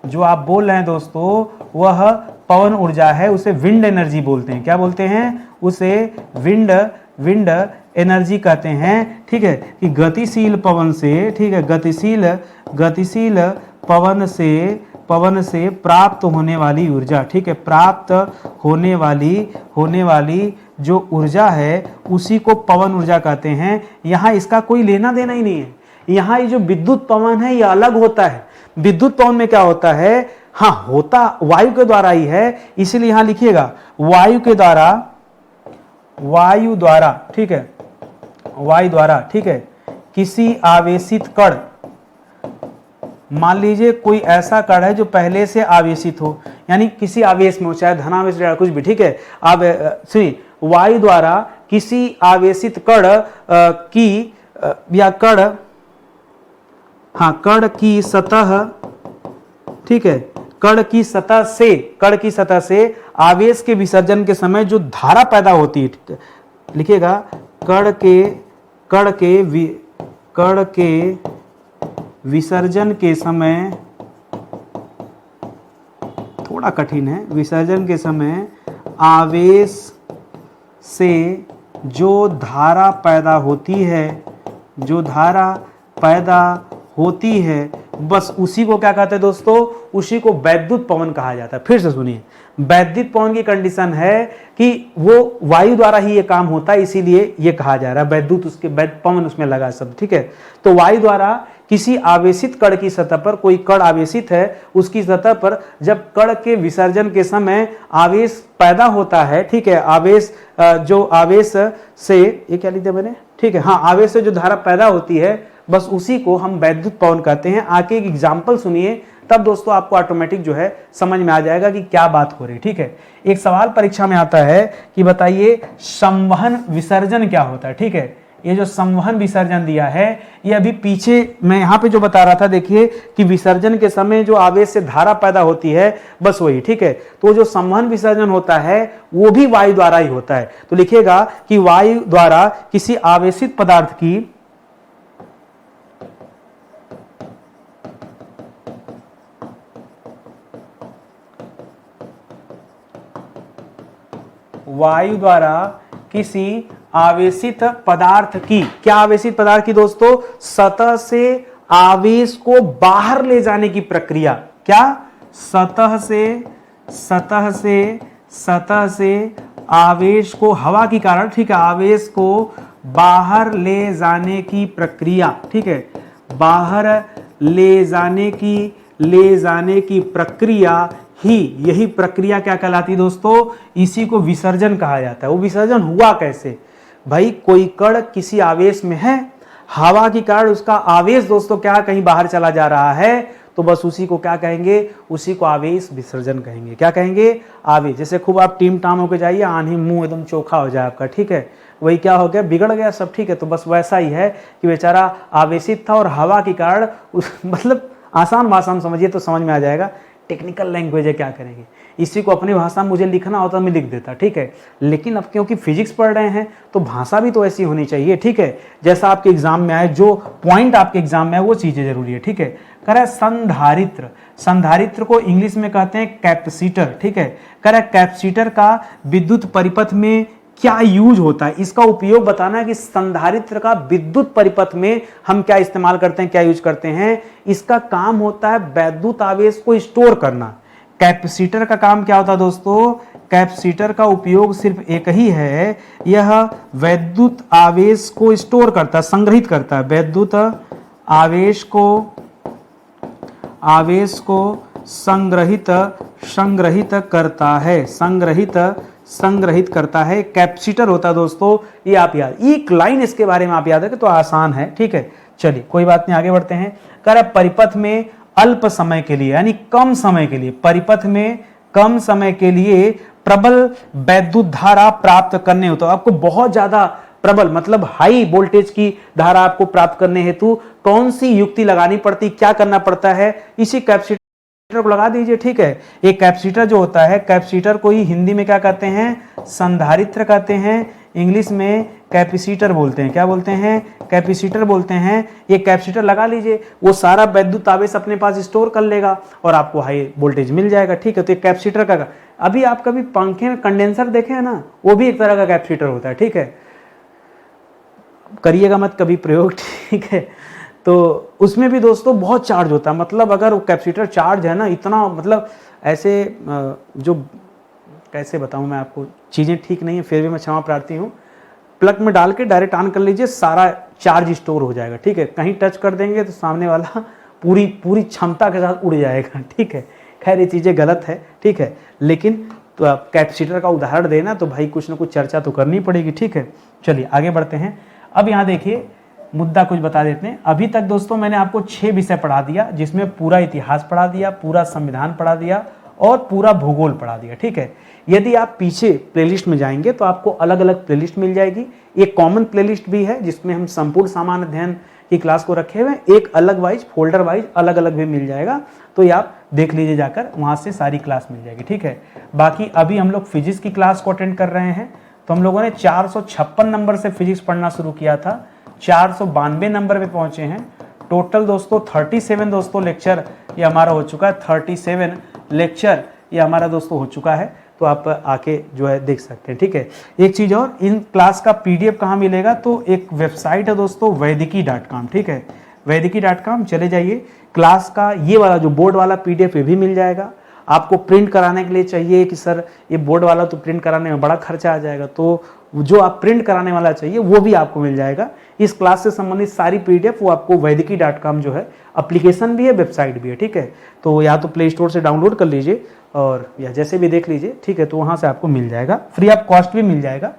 जो आप बोल रहे हैं दोस्तों वह पवन ऊर्जा है, उसे विंड एनर्जी बोलते हैं। क्या बोलते हैं? उसे विंड एनर्जी कहते हैं, ठीक है। कि गतिशील पवन से, ठीक है, गतिशील पवन से प्राप्त होने वाली ऊर्जा, ठीक है, प्राप्त होने वाली जो ऊर्जा है उसी को पवन ऊर्जा कहते हैं। यहाँ इसका कोई लेना देना ही नहीं है। यहाँ ये जो विद्युत पवन है ये अलग होता है। विद्युत पवन में क्या होता है, हाँ होता वायु के द्वारा ही है, इसीलिए यहां लिखिएगा वायु द्वारा, ठीक है, वायु द्वारा, ठीक है। किसी आवेशित कण, मान लीजिए कोई ऐसा कण है जो पहले से आवेशित हो, यानी किसी आवेश में हो, चाहे धनावेश या कुछ भी, ठीक है। वायु द्वारा किसी आवेशित कण की या कण की सतह, ठीक है, कण की सतह से आवेश के विसर्जन के समय जो धारा पैदा होती है, ठीक है, लिखिएगा कण के विसर्जन के समय, थोड़ा कठिन है, विसर्जन के समय आवेश से जो धारा पैदा होती है, बस उसी को क्या कहते हैं दोस्तों, उसी को वैद्युत पवन कहा जाता है। फिर से सुनिए, वैद्युत पवन की कंडीशन है कि वो वायु द्वारा ही ये काम होता है, इसीलिए ये कहा जा रहा है वैद्युत, उसके पवन उसमें लगा शब्द, ठीक है। तो वायु द्वारा किसी आवेशित कण की सतह पर, कोई कण आवेशित है उसकी सतह पर जब कण के विसर्जन के समय आवेश पैदा होता है, ठीक है, आवेश से, ये क्या लिख दिया मैंने, ठीक है, हाँ, आवेश से जो धारा पैदा होती है बस उसी को हम वैद्युत पवन कहते हैं। आके एक एग्जाम्पल सुनिए, तब दोस्तों आपको ऑटोमेटिक जो है समझ में आ जाएगा कि क्या बात हो रही, ठीक है। एक सवाल परीक्षा में आता है कि बताइए संवहन विसर्जन क्या होता है, ठीक है। ये जो संवहन विसर्जन दिया है, ये अभी पीछे मैं यहाँ पे जो बता रहा था, देखिए कि विसर्जन के समय जो आवेश से धारा पैदा होती है, बस वही, ठीक है। तो जो संवहन विसर्जन होता है वो भी वायु द्वारा ही होता है। तो लिखिएगा कि वायु द्वारा किसी आवेशित पदार्थ की, वायु द्वारा किसी आवेशित पदार्थ की, क्या आवेशित पदार्थ की दोस्तों, सतह से आवेश को बाहर ले जाने की प्रक्रिया, क्या, सतह से आवेश को हवा के कारण, ठीक है, आवेश को बाहर ले जाने की प्रक्रिया, ठीक है, बाहर ले जाने की प्रक्रिया ही, यही प्रक्रिया क्या कहलाती दोस्तों, इसी को विसर्जन कहा जाता है। वो विसर्जन हुआ कैसे भाई, कोई कण किसी आवेश में है, हवा के कारण उसका आवेश दोस्तों क्या कहीं बाहर चला जा रहा है, तो बस उसी को क्या कहेंगे, उसी को आवेश विसर्जन कहेंगे। क्या कहेंगे, आवेश। जैसे खूब आप टीम टाम होकर जाइए, आंधी मुंह एकदम चोखा हो जाए आपका, ठीक है, वही क्या हो गया, बिगड़ गया सब, ठीक है। तो बस वैसा ही है कि बेचारा आवेशित था और हवा के कारण मतलब आसान भाषा में समझिए तो समझ में आ जाएगा। टेक्निकल लैंग्वेज है, क्या करेंगे, इसी को अपनी भाषा में मुझे लिखना होता मैं लिख देता, ठीक है। लेकिन अब क्योंकि फिजिक्स पढ़ रहे हैं तो भाषा भी तो ऐसी होनी चाहिए, ठीक है, जैसा आपके एग्जाम में आए, जो पॉइंट आपके एग्जाम में आए वो चीजें जरूरी है, ठीक है। कह रहा है संधारित्र, संधारित्र को इंग्लिश में कहते हैं कैपेसिटर, ठीक है। कह रहा है कैपेसिटर का विद्युत परिपथ में क्या यूज होता है, इसका उपयोग बताना है कि संधारित्र का विद्युत परिपथ में हम क्या इस्तेमाल करते हैं, क्या यूज करते हैं। इसका काम होता है वैद्युत आवेश को स्टोर करना। कैपेसिटर का काम क्या होता है दोस्तों, कैपेसिटर का उपयोग सिर्फ एक ही है, यह वैद्युत आवेश को स्टोर करता है, संग्रहित करता है, वैद्युत आवेश को संग्रहित करता है, कैपेसिटर होता है दोस्तों। ये आप याद, एक लाइन इसके बारे में आप याद रखें तो आसान है, ठीक है। चलिए कोई बात नहीं, आगे बढ़ते हैं। कह रहा है परिपथ में अल्प समय के लिए यानी कम समय के लिए, परिपथ में कम समय के लिए प्रबल वैद्युत धारा प्राप्त करने हो, तो आपको बहुत ज्यादा प्रबल मतलब हाई वोल्टेज की धारा आपको प्राप्त करने हेतु कौन सी युक्ति लगानी पड़ती, क्या करना पड़ता है, इसी कैपेसिटर को लगा दीजिए। ठीक है, एक कैपेसिटर जो होता है, कैपेसिटर को ही हिंदी में क्या कहते हैं, संधारित्र कहते हैं, इंग्लिश में कैपेसिटर बोलते हैं। क्या बोलते हैं, कैपेसिटर बोलते हैं। ये कैपेसिटर लगा लीजिए, वो सारा वैद्युत आवेश अपने पास स्टोर कर लेगा और आपको हाई वोल्टेज मिल जाएगा। ठीक है, तो एक कैपेसिटर का, अभी आप कभी पंखे में कंडेंसर देखे हैं ना, वो भी एक तरह का कैपेसिटर होता है। ठीक है, करिएगा मत कभी प्रयोग। ठीक है, तो उसमें भी दोस्तों बहुत चार्ज होता है, मतलब अगर वो कैपेसिटर चार्ज है ना इतना, मतलब ऐसे जो कैसे बताऊं मैं आपको, चीज़ें ठीक नहीं है फिर भी मैं क्षमा प्रार्थी हूँ। प्लग में डाल के डायरेक्ट ऑन कर लीजिए, सारा चार्ज स्टोर हो जाएगा। ठीक है, कहीं टच कर देंगे तो सामने वाला पूरी क्षमता के साथ उड़ जाएगा। ठीक है, खैर ये चीज़ें गलत है। ठीक है, लेकिन तो आप कैपेसिटर का उदाहरण देना तो भाई कुछ ना कुछ चर्चा तो करनी पड़ेगी। ठीक है, चलिए आगे बढ़ते हैं। अब यहाँ देखिए मुद्दा कुछ बता देते हैं। अभी तक दोस्तों मैंने आपको 6 विषय पढ़ा दिया, जिसमें पूरा इतिहास पढ़ा दिया, पूरा संविधान पढ़ा दिया और पूरा भूगोल पढ़ा दिया। ठीक है, यदि आप पीछे प्लेलिस्ट में जाएंगे तो आपको अलग अलग प्लेलिस्ट मिल जाएगी। एक कॉमन प्लेलिस्ट भी है जिसमें हम संपूर्ण सामान्य अध्ययन की क्लास को रखे हुए, एक अलग वाइज फोल्डर वाइज अलग अलग भी मिल जाएगा, तो ये आप देख लीजिए जाकर, वहां से सारी क्लास मिल जाएगी। ठीक है, बाकी अभी हम लोग फिजिक्स की क्लास को अटेंड कर रहे हैं, तो हम लोगों ने 456 नंबर से फिजिक्स पढ़ना शुरू किया था, 492 नंबर पे पहुंचे हैं। टोटल दोस्तों 37 दोस्तों लेक्चर ये हमारा हो चुका है, 37 लेक्चर ये हमारा दोस्तों हो चुका है, तो आप आके जो है देख सकते हैं। ठीक है, एक चीज़ और, इन क्लास का PDF कहाँ मिलेगा, तो एक वेबसाइट है दोस्तों वैदिकी.com। ठीक है, वैदिकी.com चले जाइए, क्लास का ये वाला जो बोर्ड वाला PDF ये भी मिल जाएगा। आपको प्रिंट कराने के लिए चाहिए कि सर ये बोर्ड वाला तो प्रिंट कराने में बड़ा खर्चा आ जाएगा, तो जो आप प्रिंट कराने वाला चाहिए वो भी आपको मिल जाएगा। इस क्लास से संबंधित सारी PDF वो आपको वैदिकी.com जो है, एप्लीकेशन भी है, वेबसाइट भी है। ठीक है, तो या तो प्ले स्टोर से डाउनलोड कर लीजिए और या जैसे भी देख लीजिए। ठीक है, तो वहाँ से आपको मिल जाएगा, फ्री ऑफ कॉस्ट भी मिल जाएगा।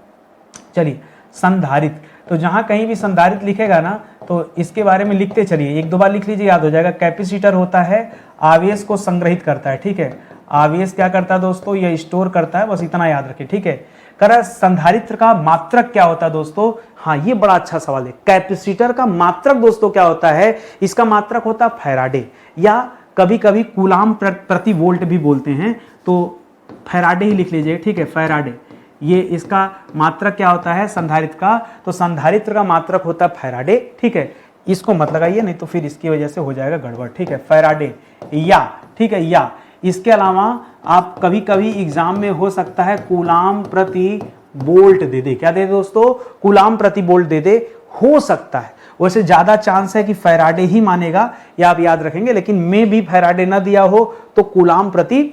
चलिए, संधारित्र, तो जहाँ कहीं भी संधारित्र लिखेगा ना तो इसके बारे में लिखते चलिए, 1-2 बार लिख लीजिए, याद हो जाएगा। कैपेसिटर होता है, आवेश को संग्रहित करता है। ठीक है, आवेश क्या करता है दोस्तों, यह स्टोर करता है, बस इतना याद रखिए। ठीक है, करा संधारित्र का मात्रक क्या होता है दोस्तों, हाँ ये बड़ा अच्छा सवाल है। कैपेसिटर का मात्रक दोस्तों क्या होता है, इसका मात्रक होता है फैराडे, या कभी कभी कूलाम प्रति वोल्ट भी बोलते हैं, तो फैराडे ही लिख लीजिए। ठीक है, फैराडे, ये इसका मात्रक क्या होता है संधारित्र का, तो संधारित्र का मात्रक होता है फैराडे। ठीक है, इसको मत लगाइए नहीं तो फिर इसकी वजह से हो जाएगा गड़बड़। ठीक है, फैराडे या, ठीक है, या इसके अलावा आप कभी कभी एग्जाम में हो सकता है कूलाम प्रति वोल्ट दे दे। क्या दे दे दोस्तों, कूलाम प्रति वोल्ट दे दे, हो सकता है। वैसे ज्यादा चांस है कि फैराडे ही मानेगा, या आप याद रखेंगे, लेकिन में भी फैराडे ना दिया हो तो कूलाम प्रति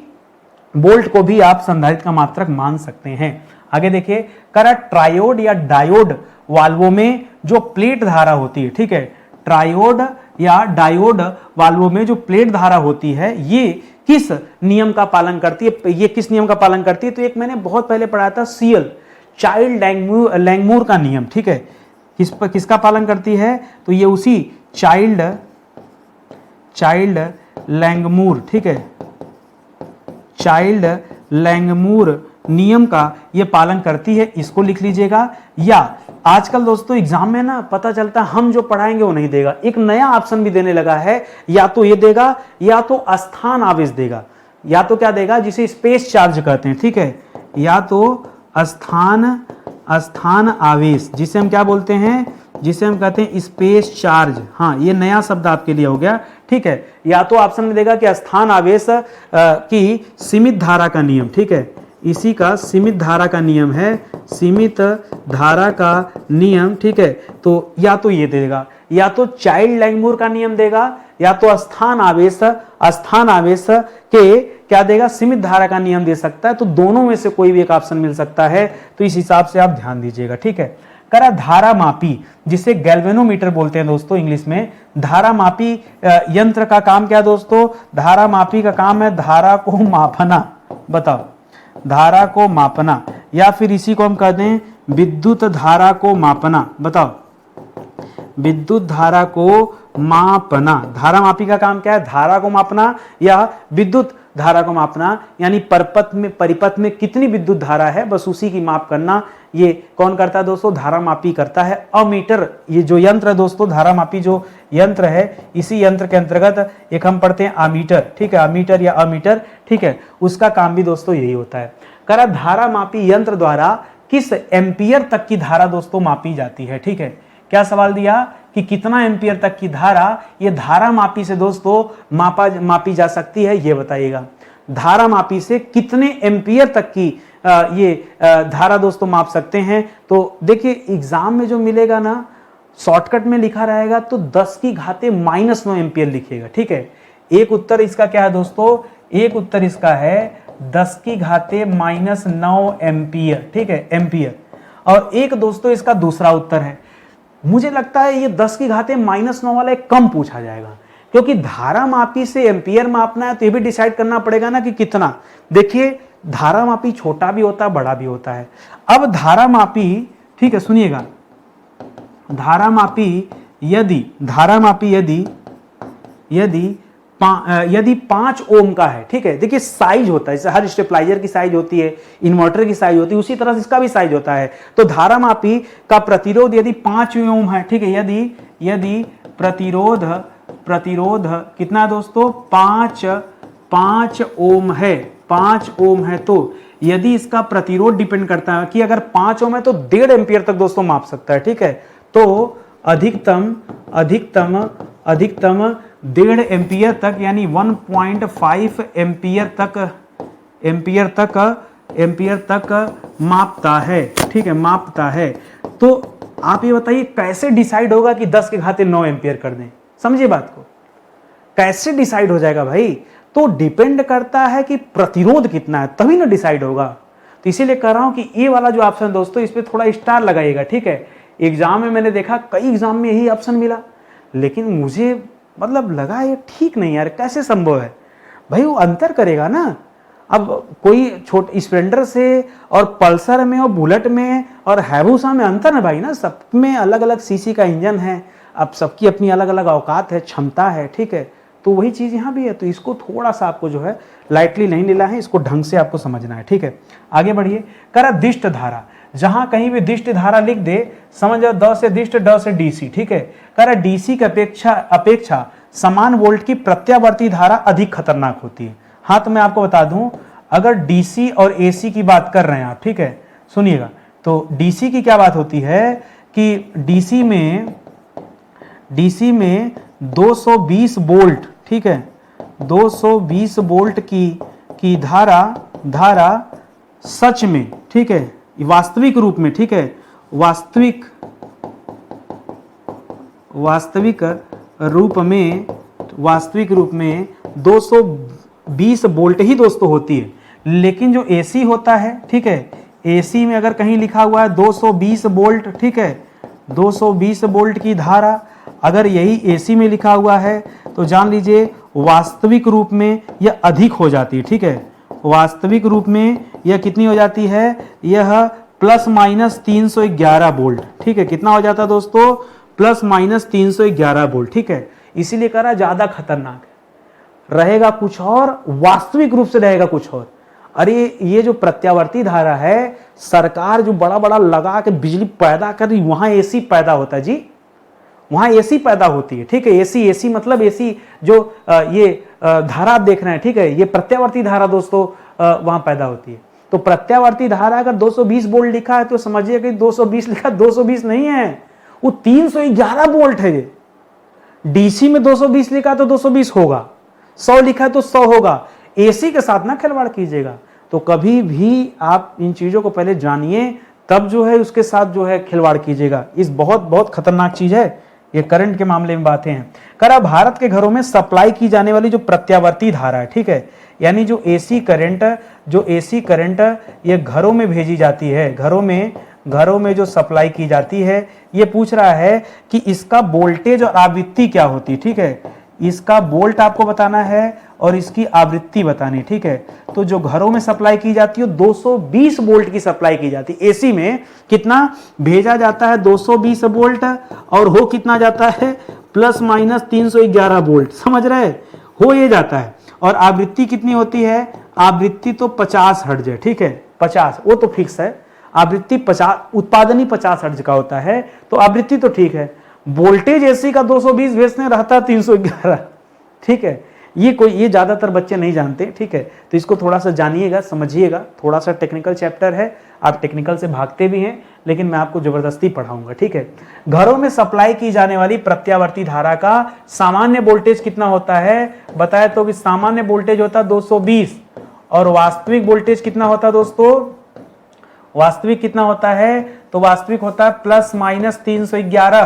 वोल्ट को भी आप संधारित्र का मात्रक मान सकते हैं। आगे देखिए, करा ट्रायोड या डायोड वाल्वों में जो प्लेट धारा होती है, ठीक है, ट्रायोड या डायोड वाल्वों में जो प्लेट धारा होती है, ये किस नियम का पालन करती है, ये किस नियम का पालन करती है, तो एक मैंने बहुत पहले पढ़ा था, सीएल, चाइल्ड लैंगमूर का नियम। ठीक है, किसका पालन करती है, तो ये उसी चाइल्ड लैंगमूर, ठीक है, चाइल्ड लैंगमूर नियम का ये पालन करती है, इसको लिख लीजिएगा। या आजकल दोस्तों एग्जाम में ना पता चलता है हम जो पढ़ाएंगे वो नहीं देगा, एक नया ऑप्शन भी देने लगा है, या तो ये देगा या तो स्थान आवेश देगा, या तो क्या देगा, जिसे स्पेस चार्ज कहते हैं। ठीक है, या तो स्थान आवेश, जिसे हम क्या बोलते हैं, जिसे हम कहते हैं स्पेस चार्ज। हाँ, ये नया शब्द आपके लिए हो गया। ठीक है, या तो ऑप्शन में देगा कि स्थान आवेश की सीमित धारा का नियम। ठीक है, इसी का सीमित धारा का नियम है, सीमित धारा का नियम। ठीक है, तो या तो ये देगा, या तो चाइल्ड लैंगमूर का नियम देगा, या तो स्थान आवेश के क्या देगा, सीमित धारा का नियम दे सकता है। तो दोनों में से कोई भी एक ऑप्शन मिल सकता है, तो इस हिसाब से आप ध्यान दीजिएगा। ठीक है, करा धारा मापी, जिसे गैल्वेनोमीटर बोलते हैं दोस्तों इंग्लिश में। धारा मापी यंत्र का काम क्या दोस्तों, धारा मापी का काम है धारा को मापना। बताओ, धारा को मापना, या फिर इसी को हम कहते हैं विद्युत धारा को मापना। बताओ, विद्युत धारा को मापना। धारा मापी का काम क्या है? धारा को मापना या विद्युत धारा को मापना, यानी परिपथ में कितनी विद्युत धारा है बस उसी की माप करना। ये कौन करता है दोस्तों? धारा मापी करता है। अमीटर, ये जो यंत्र है दोस्तों, धारा मापी जो यंत्र है, इसी यंत्र के अंतर्गत एक हम पढ़ते हैं अमीटर, ठीक है, अमीटर या अमीटर, ठीक है, उसका काम भी दोस्तों यही होता है। करा धारा मापी यंत्र द्वारा किस एम्पियर तक की धारा दोस्तों मापी जाती है? ठीक है, क्या सवाल दिया कि कितना एम्पियर तक की धारा ये धारा मापी से दोस्तों मापी जा सकती है, ये बताइएगा। धारा मापी से कितने एम्पियर तक की ये धारा दोस्तों माप सकते हैं? तो देखिए एग्जाम में जो मिलेगा ना, शॉर्टकट में लिखा रहेगा तो 10 की घाते -9 एम्पियर लिखिएगा, ठीक है। एक उत्तर इसका क्या है दोस्तों? एक उत्तर इसका है 10 की घाते -9 एम्पियर, ठीक है, एम्पियर। और एक दोस्तों इसका दूसरा उत्तर है, मुझे लगता है ये 10 की घाते -9 वाला एक कम पूछा जाएगा, क्योंकि धारा मापी से एम्पियर मापना है तो ये भी डिसाइड करना पड़ेगा ना कि कितना। देखिए धारा मापी छोटा भी होता है, बड़ा भी होता है। अब धारा मापी, ठीक है, सुनिएगा, धारा मापी यदि 5 ओम का है, ठीक है, देखिए साइज होता है, जैसे हर स्टेबलाइजर की साइज होती है, इन्वर्टर की साइज होती है, उसी तरह से इसका भी साइज होता है। तो धारा मापी का प्रतिरोध यदि 5 ओम है, ठीक है, यदि प्रतिरोध कितना है दोस्तों? 5 ओम है, 5 ओम है, तो यदि इसका प्रतिरोध डिपेंड करता है कि अगर 5 ओम है तो 1.5 एम्पियर तक दोस्तों माप सकता है, ठीक है। तो अधिकतम 1.5 एम्पियर तक, यानी 1.5 एम्पियर तक मापता है, ठीक है, मापता है। तो आप ये बताइए कैसे डिसाइड होगा कि 10 की घाते 9 एम्पियर कर दें? समझिए बात को, कैसे डिसाइड हो जाएगा भाई? तो डिपेंड करता है कि प्रतिरोध कितना है, तभी ना डिसाइड होगा। तो इसीलिए कह रहा हूं कि ये वाला जो ऑप्शन दोस्तों, इस पे थोड़ा स्टार लगाइएगा, ठीक है। एग्जाम में मैंने देखा कई एग्जाम में यही ऑप्शन मिला, लेकिन मुझे मतलब लगा ये ठीक नहीं यार, कैसे संभव है भाई? वो अंतर करेगा ना। अब कोई छोटे स्प्लेंडर से और पल्सर में और बुलेट में और हैवुसा में अंतर है भाई ना, सब में अलग अलग सीसी का इंजन है, अब सबकी अपनी अलग अलग औकात है, क्षमता है, ठीक है। तो वही चीज़ यहाँ भी है, तो इसको थोड़ा सा आपको जो है लाइटली नहीं लेना है, इसको ढंग से आपको समझना है, ठीक है। आगे बढ़िए। करा दिष्ट धारा, जहां कहीं भी दिष्ट धारा लिख दे समझ जाओ द से दिष्ट, ड से डीसी, ठीक है। करा डीसी की अपेक्षा समान वोल्ट की प्रत्यावर्ती धारा अधिक खतरनाक होती है। हाँ, तो मैं आपको बता दूं, अगर डीसी और एसी की बात कर रहे हैं आप, ठीक है, सुनिएगा, तो डीसी की क्या बात होती है कि डीसी में 220 वोल्ट, ठीक है, 220 वोल्ट की धारा सच में, ठीक है, वास्तविक रूप में, ठीक है, वास्तविक रूप में 220 वोल्ट ही दोस्तों होती है। लेकिन जो एसी होता है, ठीक है, एसी में अगर कहीं लिखा हुआ है 220 वोल्ट, ठीक है, 220 वोल्ट की धारा अगर यही एसी में लिखा हुआ है तो जान लीजिए वास्तविक रूप में यह अधिक हो जाती है, ठीक है। वास्तविक रूप में यह कितनी हो जाती है? यह ±311 वोल्ट, ठीक है। कितना हो जाता है दोस्तों? ±311 वोल्ट, ठीक है। इसीलिए कह रहा ज्यादा खतरनाक है, रहेगा कुछ और, वास्तविक रूप से रहेगा कुछ और। अरे ये जो प्रत्यावर्ती धारा है, सरकार जो बड़ा बड़ा लगा के बिजली पैदा कर रही, वहां एसी पैदा होता है जी, वहां एसी पैदा होती है, ठीक है। एसी मतलब एसी जो ये धारा आप देख रहे हैं, ठीक है, ये प्रत्यावर्ती धारा दोस्तों वहां पैदा होती है। तो प्रत्यावर्ती धारा अगर 220 वोल्ट लिखा है तो समझिए कि 220 लिखा, 220 नहीं है, वो 311 वोल्ट है। ये डीसी में 220 लिखा तो 220 होगा, 100 लिखा तो 100 होगा। एसी के साथ ना खिलवाड़ कीजिएगा। तो कभी भी आप इन चीजों को पहले जानिए, तब जो है उसके साथ जो है खिलवाड़ कीजिएगा। इस बहुत खतरनाक चीज है, ये करंट के मामले में बातें हैं। करा भारत के घरों में सप्लाई की जाने वाली जो प्रत्यावर्ती धारा है, ठीक है, यानी जो एसी करंट ये घरों में भेजी जाती है, घरों में जो सप्लाई की जाती है, ये पूछ रहा है कि इसका वोल्टेज और आवृत्ति क्या होती है, ठीक है। इसका वोल्ट आपको बताना है और इसकी आवृत्ति बतानी, ठीक है। तो जो घरों में सप्लाई की जाती है 220 वोल्ट की सप्लाई की जाती है। एसी में कितना भेजा जाता है? 220 वोल्ट, और हो कितना जाता है? प्लस माइनस 311 वोल्ट, समझ रहे, हो ये जाता है। और आवृत्ति कितनी होती है, आवृत्ति तो 50 हर्ट्ज है, ठीक है, 50 वो तो फिक्स है, आवृत्ति 50, उत्पादन ही 50 हर्ट्ज का होता है, तो आवृत्ति तो ठीक है। वोल्टेज एसी का 220 भेजते रहता है 311, ठीक है। ये ज्यादातर बच्चे नहीं जानते, ठीक है, तो इसको थोड़ा सा जानिएगा, समझिएगा, थोड़ा सा टेक्निकल चैप्टर है, आप टेक्निकल से भागते भी हैं, लेकिन मैं आपको जबरदस्ती पढ़ाऊंगा, ठीक है। घरों में सप्लाई की जाने वाली प्रत्यावर्ती धारा का सामान्य वोल्टेज कितना होता है, बताया तो कि सामान्य वोल्टेज होता है 220, और वास्तविक वोल्टेज कितना होता है दोस्तों, वास्तविक कितना होता है, तो वास्तविक होता है प्लस माइनस 311,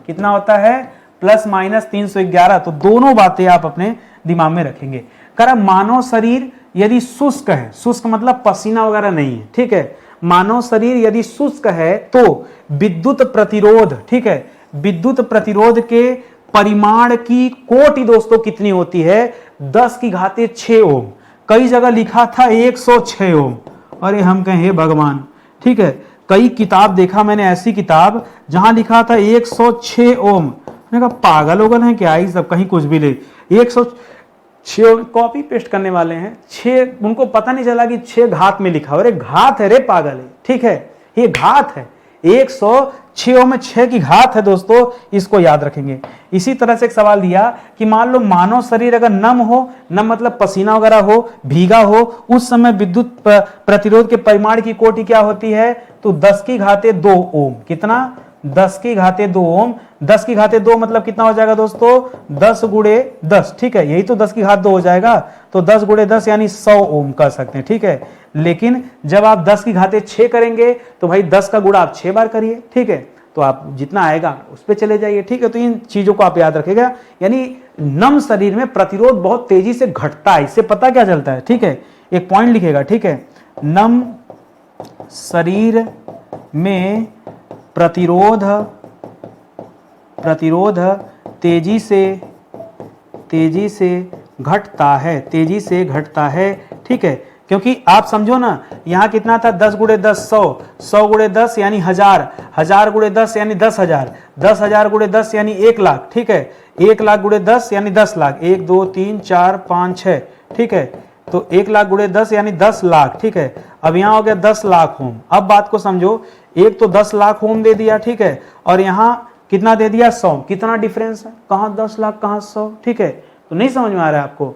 कितना होता है, प्लस माइनस 311। तो दोनों बातें आप अपने दिमाग में रखेंगे। करा मानव शरीर यदि शुष्क है, शुष्क मतलब पसीना वगैरह नहीं है, ठीक है, मानव शरीर यदि शुष्क है तो विद्युत प्रतिरोध, ठीक है, विद्युत प्रतिरोध के परिमाण की कोटि दोस्तों कितनी होती है, 10 की घाते 6 ओम। कई जगह लिखा था 106 ओम, अरे हम कहें हे भगवान, ठीक है, कई किताब देखा मैंने ऐसी किताब जहां लिखा था 106 ओम, मैंने कहा पागल होगल है क्या, सब कहीं कुछ भी ले, 106 कॉपी पेस्ट करने वाले हैं, 6 उनको पता नहीं चला कि 6 घात में लिखा, अरे घात है रे पागल है, ठीक है, ये घात है, 106 में 6 की घात है दोस्तों, इसको याद रखेंगे। इसी तरह से एक सवाल दिया कि मान लो मानव शरीर अगर नम हो, नम मतलब पसीना वगैरह हो, भीगा हो, उस समय विद्युत प्रतिरोध के परिमाण की कोटि क्या होती है, तो 10 की घाते 2 ओम, कितना, 10 की घाते 2 ओम। 10 की घाते 2 मतलब कितना हो जाएगा दोस्तों, 10 गुणे 10, ठीक है, यही तो 10 की घात 2 हो जाएगा, तो 10 गुणे 10 यानी 100 ओम कर सकते हैं, ठीक है। लेकिन जब आप 10 की घाते 6 करेंगे तो भाई 10 का गुणा आप 6 बार करिए, ठीक है, तो आप जितना आएगा उस पर चले जाइए, ठीक है। तो इन चीजों को आप याद रखिएगा, यानी नम शरीर में प्रतिरोध बहुत तेजी से घटता है, इससे पता क्या चलता है, ठीक है, एक पॉइंट लिखेगा, ठीक है, नम शरीर में प्रतिरोध तेजी से घटता है, तेजी से घटता है, ठीक है। क्योंकि आप समझो ना, यहां कितना था, 10 गुणे 10 100, 100 गुणे 10 यानी 1000, 1000 गुणे 10 यानी 10,000, 10,000 गुणे 10 यानी 1 लाख, ठीक है, 1 लाख गुणे 10 यानी 10 लाख, 1 2 3 4 5 6, ठीक है, तो 1 लाख गुणे 10 यानी 10 लाख, ठीक है। अब यहां हो गया 10 लाख ओम। अब बात को समझो, एक तो 10 लाख ओम दे दिया, ठीक है, और यहां कितना दे दिया, 100, कितना डिफरेंस है, कहां 10 लाख कहां 100, ठीक है। तो नहीं समझ में आ रहा है आपको,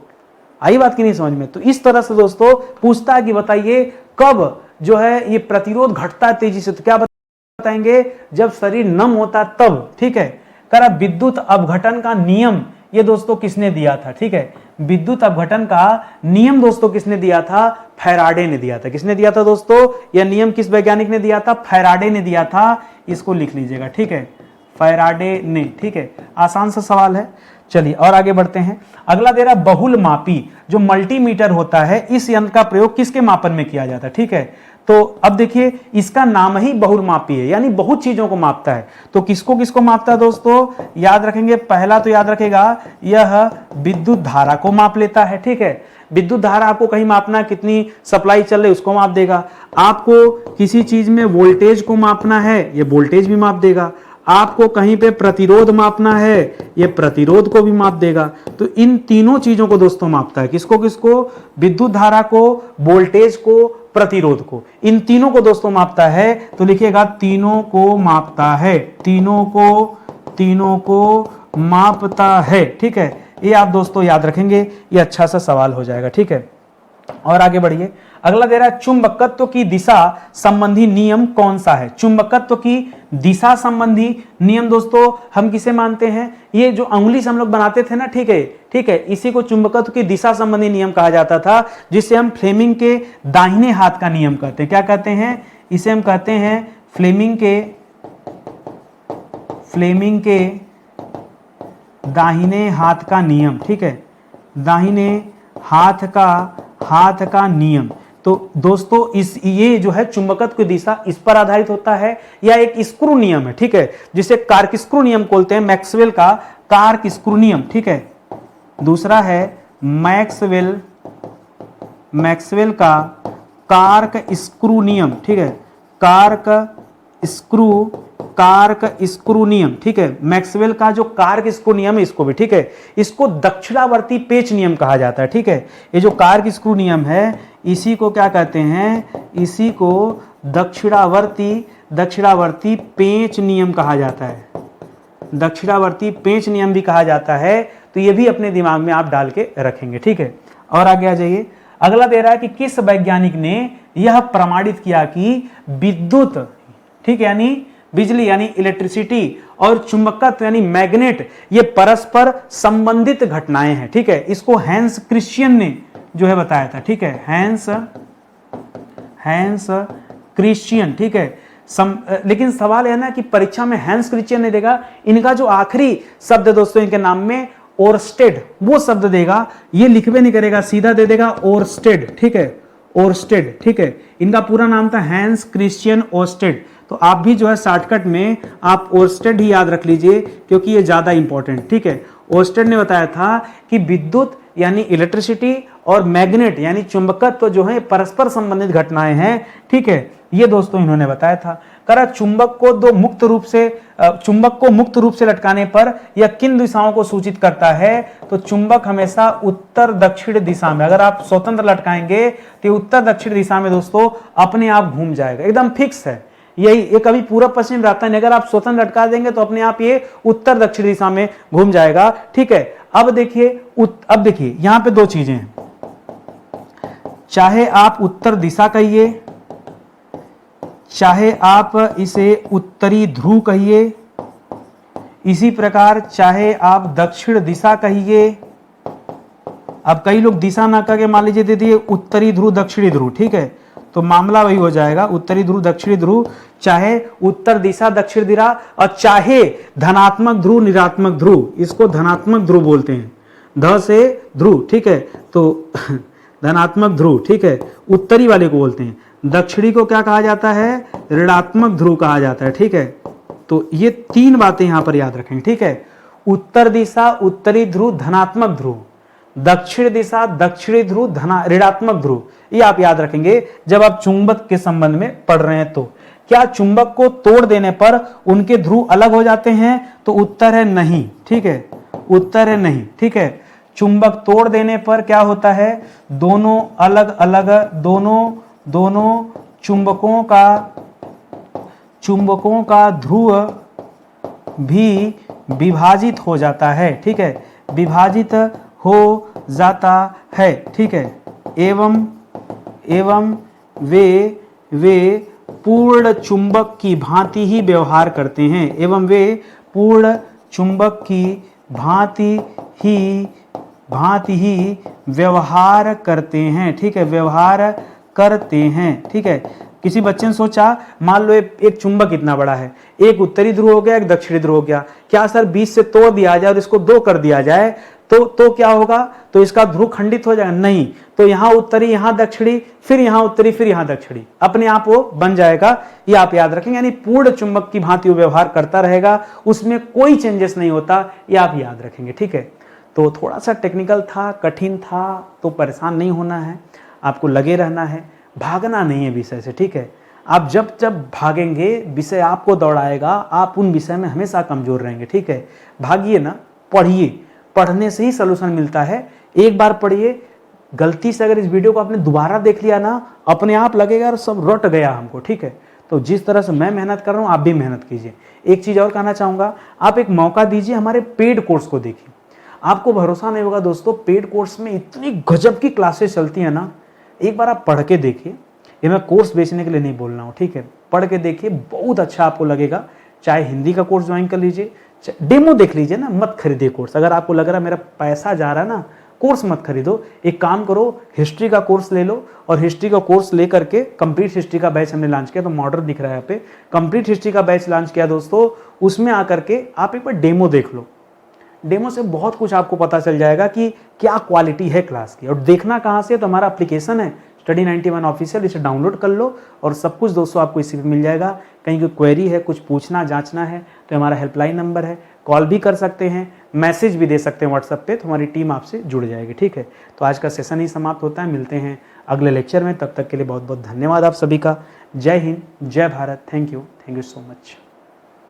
आई बात की नहीं समझ में। तो इस तरह से दोस्तों पूछता है कि बताइए कब जो है ये प्रतिरोध घटता है तेजी से, तो क्या बताएंगे, जब शरीर नम होता है तब, ठीक है। करा विद्युत अपघटन का नियम ये दोस्तों किसने दिया था, ठीक है, विद्युत अपघटन का नियम दोस्तों किसने दिया था, फैराडे ने दिया था। किसने दिया था दोस्तों, यह नियम किस वैज्ञानिक ने दिया था, फैराडे ने दिया था, इसको लिख लीजिएगा, ठीक है, फैराडे ने, ठीक है। आसान सा सवाल है, चलिए और आगे बढ़ते हैं। अगला दे रहा बहुल मापी जो मल्टीमीटर होता है, इस यंत्र का प्रयोग किसके मापन में किया जाता है, ठीक है। तो अब देखिए इसका नाम ही बहुल मापी है, यानी बहुत चीजों को मापता है। तो किसको किसको मापता है दोस्तों, याद रखेंगे, पहला तो याद रखेगा यह विद्युत धारा को माप लेता है, ठीक है। विद्युत धारा आपको कहीं मापना है, कितनी सप्लाई चल रही है उसको माप देगा। आपको किसी चीज में वोल्टेज को मापना है, ये वोल्टेज भी माप देगा। आपको कहीं पे प्रतिरोध मापना है, ये प्रतिरोध को भी माप देगा। तो इन तीनों चीजों को दोस्तों मापता है, किसको किसको, विद्युत धारा को, वोल्टेज को, प्रतिरोध को, इन तीनों को दोस्तों मापता है। तो लिखिएगा तीनों को मापता है, तीनों को मापता है, ठीक है। ये आप दोस्तों याद रखेंगे, ये अच्छा सा सवाल हो जाएगा, ठीक है। और आगे बढ़िए, अगला दे रहा है चुंबकत्व की दिशा संबंधी नियम कौन सा है। चुंबकत्व की दिशा संबंधी नियम दोस्तों हम किसे मानते हैं, ये जो अंगुली से हम लोग बनाते थे ना, ठीक है, ठीक है, इसी को चुंबकत्व की दिशा संबंधी नियम कहा जाता था, जिसे हम फ्लेमिंग के दाहिने हाथ का नियम कहते हैं। क्या कहते हैं, इसे हम कहते हैं फ्लेमिंग के दाहिने हाथ का नियम, ठीक है, दाहिने हाथ का नियम। तो दोस्तों ये जो है चुंबकत्व की दिशा इस पर आधारित होता है, या एक स्क्रू नियम है, ठीक है, जिसे कार्क-स्क्रू नियम बोलते हैं, मैक्सवेल का कार्क-स्क्रू नियम, ठीक है। दूसरा है मैक्सवेल का कार्क-स्क्रू नियम, ठीक है, कार्क-स्क्रू कार्क स्क्रू नियम, ठीक है, मैक्सवेल का जो कार्क स्क्रू नियम है इसको भी, ठीक है, इसको दक्षिणावर्ती पेच नियम कहा जाता है, ठीक है। ये जो कार्क स्क्रू नियम है इसी को क्या कहते हैं, इसी को दक्षिणावर्ती पेच नियम कहा जाता है, दक्षिणावर्ती पेच नियम भी कहा जाता है। तो ये भी अपने दिमाग में आप डाल के रखेंगे, ठीक है। और आगे आ जाइए, अगला दे रहा है कि किस वैज्ञानिक ने यह प्रमाणित किया कि विद्युत, ठीक है, यानी बिजली यानी इलेक्ट्रिसिटी और चुंबकत्व यानी मैग्नेट ये परस्पर संबंधित घटनाएं हैं, ठीक है। इसको हैंस क्रिश्चियन ने जो है बताया था, ठीक है, हैंस क्रिश्चियन, ठीक है। लेकिन सवाल है ना कि परीक्षा में हैंस क्रिश्चियन नहीं देगा, इनका जो आखिरी शब्द दोस्तों इनके नाम में ओरस्टेड वो शब्द देगा, ये लिखवे नहीं करेगा, सीधा दे देगा ओरस्टेड, ठीक है, ओरस्टेड, ठीक है। इनका पूरा नाम था हैंस क्रिश्चियन ओरस्टेड। तो आप भी जो है शॉर्टकट में आप ओरस्टेड ही याद रख लीजिए क्योंकि ये ज्यादा इंपॉर्टेंट, ठीक है। ओरस्टेड ने बताया था कि विद्युत यानी इलेक्ट्रिसिटी और मैग्नेट यानी चुंबकत्व जो है परस्पर संबंधित घटनाएं हैं, ठीक है, ये दोस्तों इन्होंने बताया था। करा चुंबक को मुक्त रूप से लटकाने पर यह किन दिशाओं को सूचित करता है, तो चुंबक हमेशा उत्तर दक्षिण दिशा में, अगर आप स्वतंत्र लटकाएंगे तो उत्तर दक्षिण दिशा में दोस्तों अपने आप घूम जाएगा, एकदम फिक्स है यही, ये कभी पूर्व पश्चिम रास्ता नहीं, अगर आप स्वतंत्र लटका देंगे तो अपने आप ये उत्तर दक्षिण दिशा में घूम जाएगा, ठीक है। अब देखिए यहां पे दो चीजें हैं, चाहे आप उत्तर दिशा कहिए, चाहे आप इसे उत्तरी ध्रुव कहिए, इसी प्रकार चाहे आप दक्षिण दिशा कहिए। अब कई लोग दिशा ना करके मान लीजिए दे दिए उत्तरी ध्रुव दक्षिणी ध्रुव, ठीक है, तो मामला वही हो जाएगा, उत्तरी ध्रुव दक्षिणी ध्रुव, चाहे उत्तर दिशा दक्षिण दिशा, और चाहे धनात्मक ध्रुव ऋणात्मक ध्रुव, इसको धनात्मक ध्रुव बोलते हैं, ध से ध्रुव, ठीक है, तो धनात्मक ध्रुव, ठीक है, उत्तरी वाले को बोलते हैं। दक्षिणी को क्या कहा जाता है, ऋणात्मक ध्रुव कहा जाता है, ठीक है। तो ये तीन बातें यहां पर याद रखेंगे, ठीक है। उत्तर दिशा उत्तरी ध्रुव धनात्मक ध्रुव, दक्षिण दिशा दक्षिणी ध्रुव ऋणात्मक ध्रुव, ये आप याद रखेंगे जब आप चुंबक के संबंध में पढ़ रहे हैं। तो क्या चुंबक को तोड़ देने पर उनके ध्रुव अलग हो जाते हैं, तो उत्तर है नहीं, ठीक है, उत्तर है नहीं, ठीक है। चुंबक तोड़ देने पर क्या होता है, दोनों अलग अलग दोनों चुंबकों का ध्रुव भी विभाजित हो जाता है, ठीक है, विभाजित हो जाता है, ठीक है। एवं वे पूर्ण चुंबक की भांति ही व्यवहार करते हैं, एवं वे पूर्ण चुंबक की भांति ही व्यवहार करते हैं, ठीक है, व्यवहार करते हैं, ठीक है। किसी बच्चे ने सोचा मान लो एक चुंबक इतना बड़ा है, एक उत्तरी ध्रुव हो गया एक दक्षिणी ध्रुव हो गया, क्या सर बीच से तोड़ दिया जाए और इसको दो कर दिया जाए तो क्या होगा, तो इसका ध्रुव खंडित हो जाएगा, नहीं, तो यहां उत्तरी यहां दक्षिणी फिर यहां उत्तरी फिर यहां दक्षिणी अपने आप वो बन जाएगा, ये आप याद रखेंगे। यानी पूर्ण चुंबक की भांति वो व्यवहार करता रहेगा, उसमें कोई चेंजेस नहीं होता, ये आप याद रखेंगे, ठीक है। तो थोड़ा सा टेक्निकल था, कठिन था, तो परेशान नहीं होना है, आपको लगे रहना है, भागना नहीं है विषय से, ठीक है। आप जब भागेंगे विषय आपको दौड़ाएगा, आप उन विषय में हमेशा कमजोर रहेंगे, ठीक है। भागिए ना, पढ़िए, पढ़ने से ही सलूशन मिलता है। एक बार पढ़िए, गलती से अगर इस वीडियो को आपने दोबारा देख लिया ना, अपने आप लगेगा और सब रट गया हमको, ठीक है। तो जिस तरह से मैं मेहनत कर रहा हूँ आप भी मेहनत कीजिए। एक चीज और कहना चाहूंगा, आप एक मौका दीजिए, हमारे पेड कोर्स को देखिए, आपको भरोसा नहीं होगा दोस्तों, पेड कोर्स में इतनी गजब की क्लासेस चलती है ना, एक बार आप पढ़ के देखिए। ये मैं कोर्स बेचने के लिए नहीं बोल रहा हूँ, ठीक है, पढ़ के देखिए, बहुत अच्छा आपको लगेगा। चाहे हिंदी का कोर्स ज्वाइन कर लीजिए, डेमो देख लीजिए ना, मत खरीदिए कोर्स। अगर आपको लग रहा है मेरा पैसा जा रहा है ना, कोर्स मत खरीदो, एक काम करो, हिस्ट्री का कोर्स ले लो, और हिस्ट्री का कोर्स ले करके कंप्लीट हिस्ट्री का बैच हमने लॉन्च किया, तो मॉडल दिख रहा है यहाँ पे, कंप्लीट हिस्ट्री का बैच लॉन्च किया दोस्तों। उसमें आकर के आप एक बार डेमो देख लो, डेमो से बहुत कुछ आपको पता चल जाएगा कि क्या क्वालिटी है क्लास की। और देखना कहाँ से, तो हमारा एप्लीकेशन है स्टडी 91 ऑफिशियल, इसे डाउनलोड कर लो और सब कुछ दोस्तों आपको इसी पे मिल जाएगा। कहीं कोई क्वेरी है, कुछ पूछना जांचना है, तो हमारा हेल्पलाइन नंबर है, कॉल भी कर सकते हैं, मैसेज भी दे सकते हैं व्हाट्सएप पे, तो हमारी टीम आपसे जुड़ जाएगी, ठीक है। तो आज का सेशन ही समाप्त होता है, मिलते हैं अगले लेक्चर में, तब तक के लिए बहुत बहुत धन्यवाद आप सभी का। जय हिंद, जय Bharat, thank you so much.